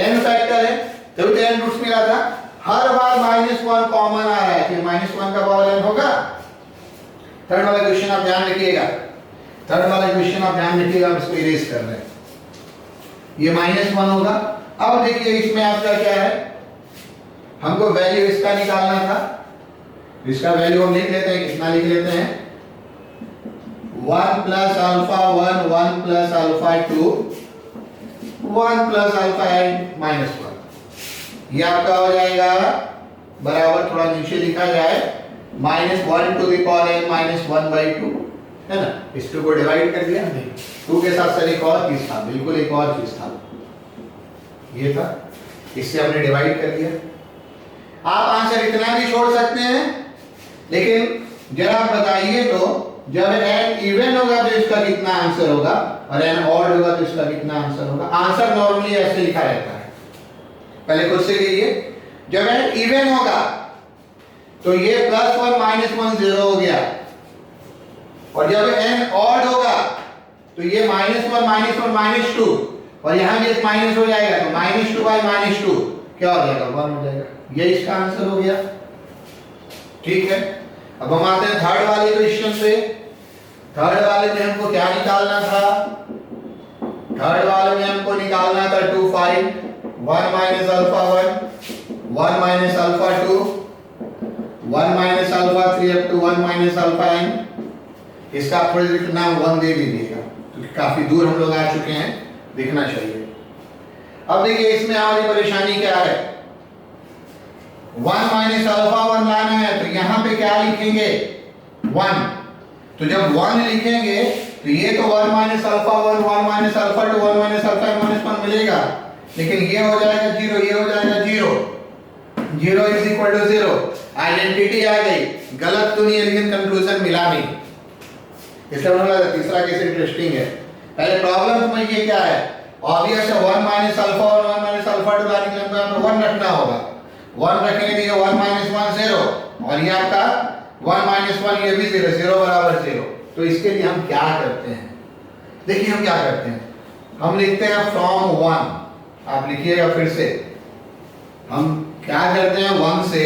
n फैक्टर है, तभी तो n रूट्स मिला था। हर बार -1 कॉमन आ रहा है, फिर -1 का पावर n होगा। थर्ड वाला क्वेश्चन आप ध्यान रखिएगा, थर्ड वाला क्वेश्चन आप ध्यान रखिएगा, हम इसको इरेज कर रहे हैं, ये -1 होगा। अब देखिए इसमें आपका क्या है, हमको वैल्यू इसका निकालना था, इसका वैल्यू हम लिख लेते हैं, कितना लिख लेते हैं 1 plus alpha 1, 1 plus alpha 2, 1 plus alpha n minus 1। ये आपका हो जाएगा बराबर, थोड़ा नीचे लिखा जाए, -1 to the power n minus 1/2, है ना। इस 2 को डिवाइड कर दिया हमने, 2 के साथ सर एक और चीज था, बिल्कुल एक और चीज था, ये था, इससे हमने डिवाइड कर दिया। आप आंसर इतना भी छोड़ सकते हैं, लेकिन जरा बताइए तो जब n इवन होगा तो इसका कितना आंसर होगा और n ऑड होगा तो इसका कितना आंसर होगा। आंसर नॉर्मली ऐसे लिखा रहता है, पहले खुद से कीजिए, जब n इवन होगा तो ये +1 -1 0 हो गया, और जब n ऑड होगा तो ये -1 -2, और यहां भी एक माइनस हो जाएगा तो -2/-2 क्या हो जाएगा 1 हो जाएगा। ये इसका आंसर हो गया। ठीक है, अब हम आते हैं थर्ड वाले क्वेश्चन पे। थर्ड वाले में हमको क्या निकालना था, थर्ड वाले में हमको निकालना था 2 5, 1 minus alpha 1, 1 minus alpha 2, 1 minus alpha 3 up to 1 minus alpha n। इसका अपोजिट नाम 1 दे दीजिएगा, क्योंकि काफी दूर हम लोग आ चुके हैं, दिखना चाहिए। अब देखिए इसमें हमारी परेशानी क्या है, 1 माइनस अल्फा 1 लाना है, तो यहां पे क्या लिखेंगे 1, तो जब 1 लिखेंगे तो ये तो 1 minus alpha 1, 1 minus alpha 2, 1 minus alpha minus 1 मिलेगा, लेकिन ये हो जाएगा 0, ये हो जाएगा 0, 0 इज इक्वल टू 0। आइडेंटिटी आ गई, गलत तो नहीं है लेकिन कंक्लूजन मिला नहीं। इसलिए हमने बोला तीसरा केस इंटरेस्टिंग है। पहले प्रॉब्लम में ये क्या है, ऑब्वियस है 1 माइनस अल्फा और 1 माइनस अल्फा 2 लाने के लिए हमको 1 रखना होगा, 1 रखेंगे तो ये 1 माइनस 1 0, और ये आपका 1 माइनस 1 ये भी 0, 0 बराबर 0। तो इसके लिए हम क्या करते हैं, देखिए हम क्या करते हैं, हम लिखते हैं फ्रॉम 1, आप लिखिएगा फिर से, हम क्या करते हैं 1 से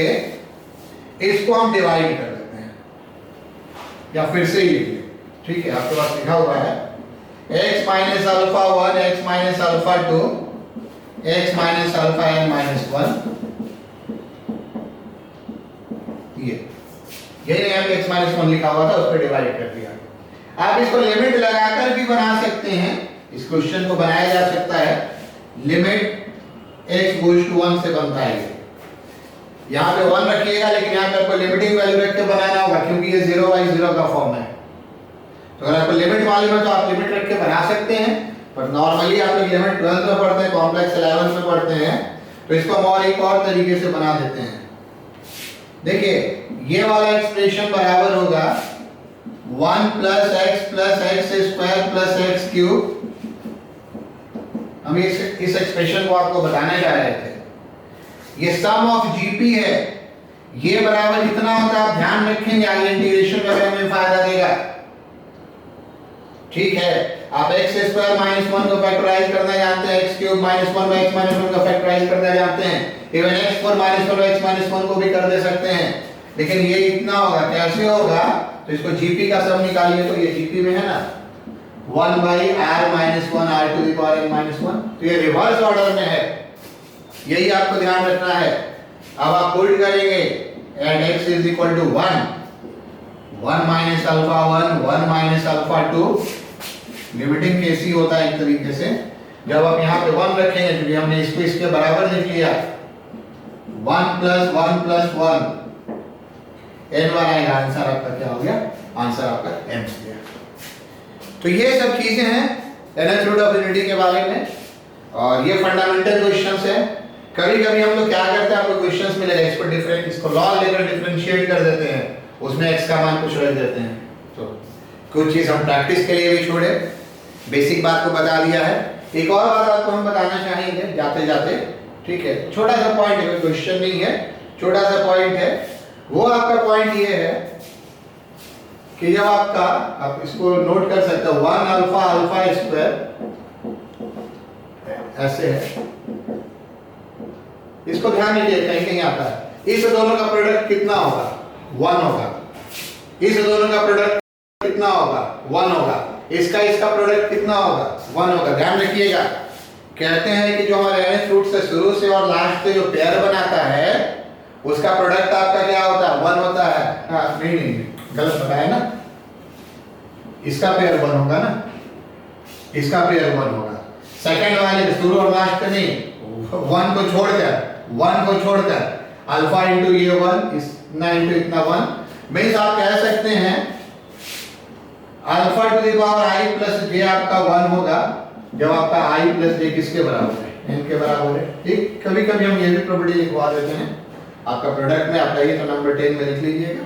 इसको हम डिवाइड कर देते हैं, या फिर से ही लिखिए, ठीक है, आपके पास लिखा हुआ है x minus alpha 1, x minus alpha 2, x minus alpha n minus 1, यही यहाँ पे x माइनस 1 लिखा हुआ था, उस पर डिवाइड कर दिया। आप इसको लिमिट लगाकर भी बना सकते हैं, इस क्वेश्चन को बनाया जा सकता है। लिमिट x गोज़ टू 1 से बनता है ये। यहाँ पे 1 रखिएगा, लेकिन यहाँ पे आपको लिमिटिंग वैल्यू रख के बनाना होगा, क्योंकि ये 0/0 का फॉर्म है। तो अगर आपको लिमिट मालूम है तो आप लिमिट रख के बना सकते हैं, पर नॉर्मली आप लोग लिमिट 12 में पढ़ते हैं, कॉम्प्लेक्स 11 में पढ़ते हैं, तो इसको हम और एक और तरीके से बना देते हैं। देखिए ये वाला एक्सप्रेशन बराबर होगा 1 plus x square plus x cube. हम इस एक्सप्रेशन को आपको बताने जा रहे थे। ये सम ऑफ जीपी है, ये बराबर कितना होता है आप ध्यान रखेंगे, आगे इंटीग्रेशन वगैरह में फायदा देगा। ठीक है, आप x स्क्वायर माइनस 1 को फैक्टराइज करना जानते हैं, x cube minus 1 by x minus 1 को फैक्टराइज करना जानते हैं, even x4 minus 1 by x minus 1 को भी कर दे सकते हैं। लेकिन ये इतना होगा, कैसे होगा, तो इसको जीपी का सम निकालिए, तो ये जीपी में है ना 1 by r minus 1 r to the power n minus 1, तो ये रिवर्स ऑर्डर में है, यही आपको ध्यान रखना है। अब आप पुट करेंगे at x is equal to 1, 1 minus alpha 1, 1 minus alpha 2, limiting case ही होता है एक तरीके से। जब आप यहाँ पे 1 रखेंगे, क्योंकि हमने इसको इसके बराबर लिख लिया, 1 प्लस 1 प्लस 1 n बार आएगा, आंसर आपका क्या हो गया, आंसर आपका m हो गया। तो ये सब चीजें हैं nth रूट ऑफ यूनिटी के बारे में, और ये फंडामेंटल क्वेश्चंस है। कभी कभी हम लोग क्या करते हैं, आपको क्वेश्चंस मिलेगा, इस पर डिफरेंट, इसको लॉग लेकर डिफरेंशिएट कर देते हैं, उसमें x का मान कुछ रख देते हैं। तो कुछ चीज हम प्रैक्टिस के लिए भी छोड़े, बेसिक बात को बता दिया है। एक और बात आपको हम बताना चाहेंगे जाते जाते, ठीक है, छोटा सा पॉइंट है, क्वेश्चन नहीं है, छोटा सा पॉइंट है। वो आपका पॉइंट ये है कि जब आपका, आप इसको नोट कर सकते हो, 1 अल्फा अल्फा स्क्वायर ऐसे है, इसको ध्यान दीजिए, कहीं कहीं आता है, इस दोनों का प्रोडक्ट कितना होगा, 1 होगा। इस दोनों का प्रोडक्ट कितना होगा, 1 होगा। इसका प्रोडक्ट कितना होगा, 1 होगा। ध्यान रखिएगा, कहते हैं कि जो हमारे nth रूट से शुरू से और लास्ट पे जो पेयर बनाता है, उसका प्रोडक्ट आपका क्या होता है, 1 होता है। हाँ, नहीं गलत बताया ना, इसका पेयर 1 होगा ना, इसका पेयर 1 होगा। सेकंड वाले शुरू और लास्ट पे नहीं, 1 को छोड़कर अल्फा इंटू ये 1, इतना इंटू इतना 1, मीन्स आप कह सकते हैं alpha to the power i plus j आपका 1 होगा, जब आपका i प्लस j किसके बराबर है, n के बराबर है। ठीक, कभी कभी हम ये भी प्रॉपर्टी लिखवा देते हैं, आपका प्रोडक्ट में आप लाइए तो नंबर 10 में लिख लीजिएगा।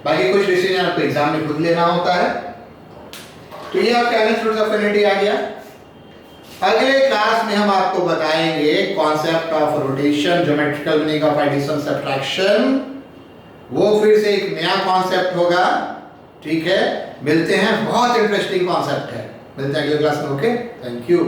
बाकी कुछ डिसीजन आपको एग्जाम में खुद लेना होता है। तो ये आपका nth रूट ऑफ यूनिटी आ गया। अगले क्लास में हम आपको बताएंगे concept of rotation, geometrical meaning of addition subtraction, वो फिर से एक नया कॉन्सेप्ट होगा। ठीक है, मिलते हैं, बहुत इंटरेस्टिंग कॉन्सेप्ट है, मिलते हैं अगले क्लास में। Okay, thank you.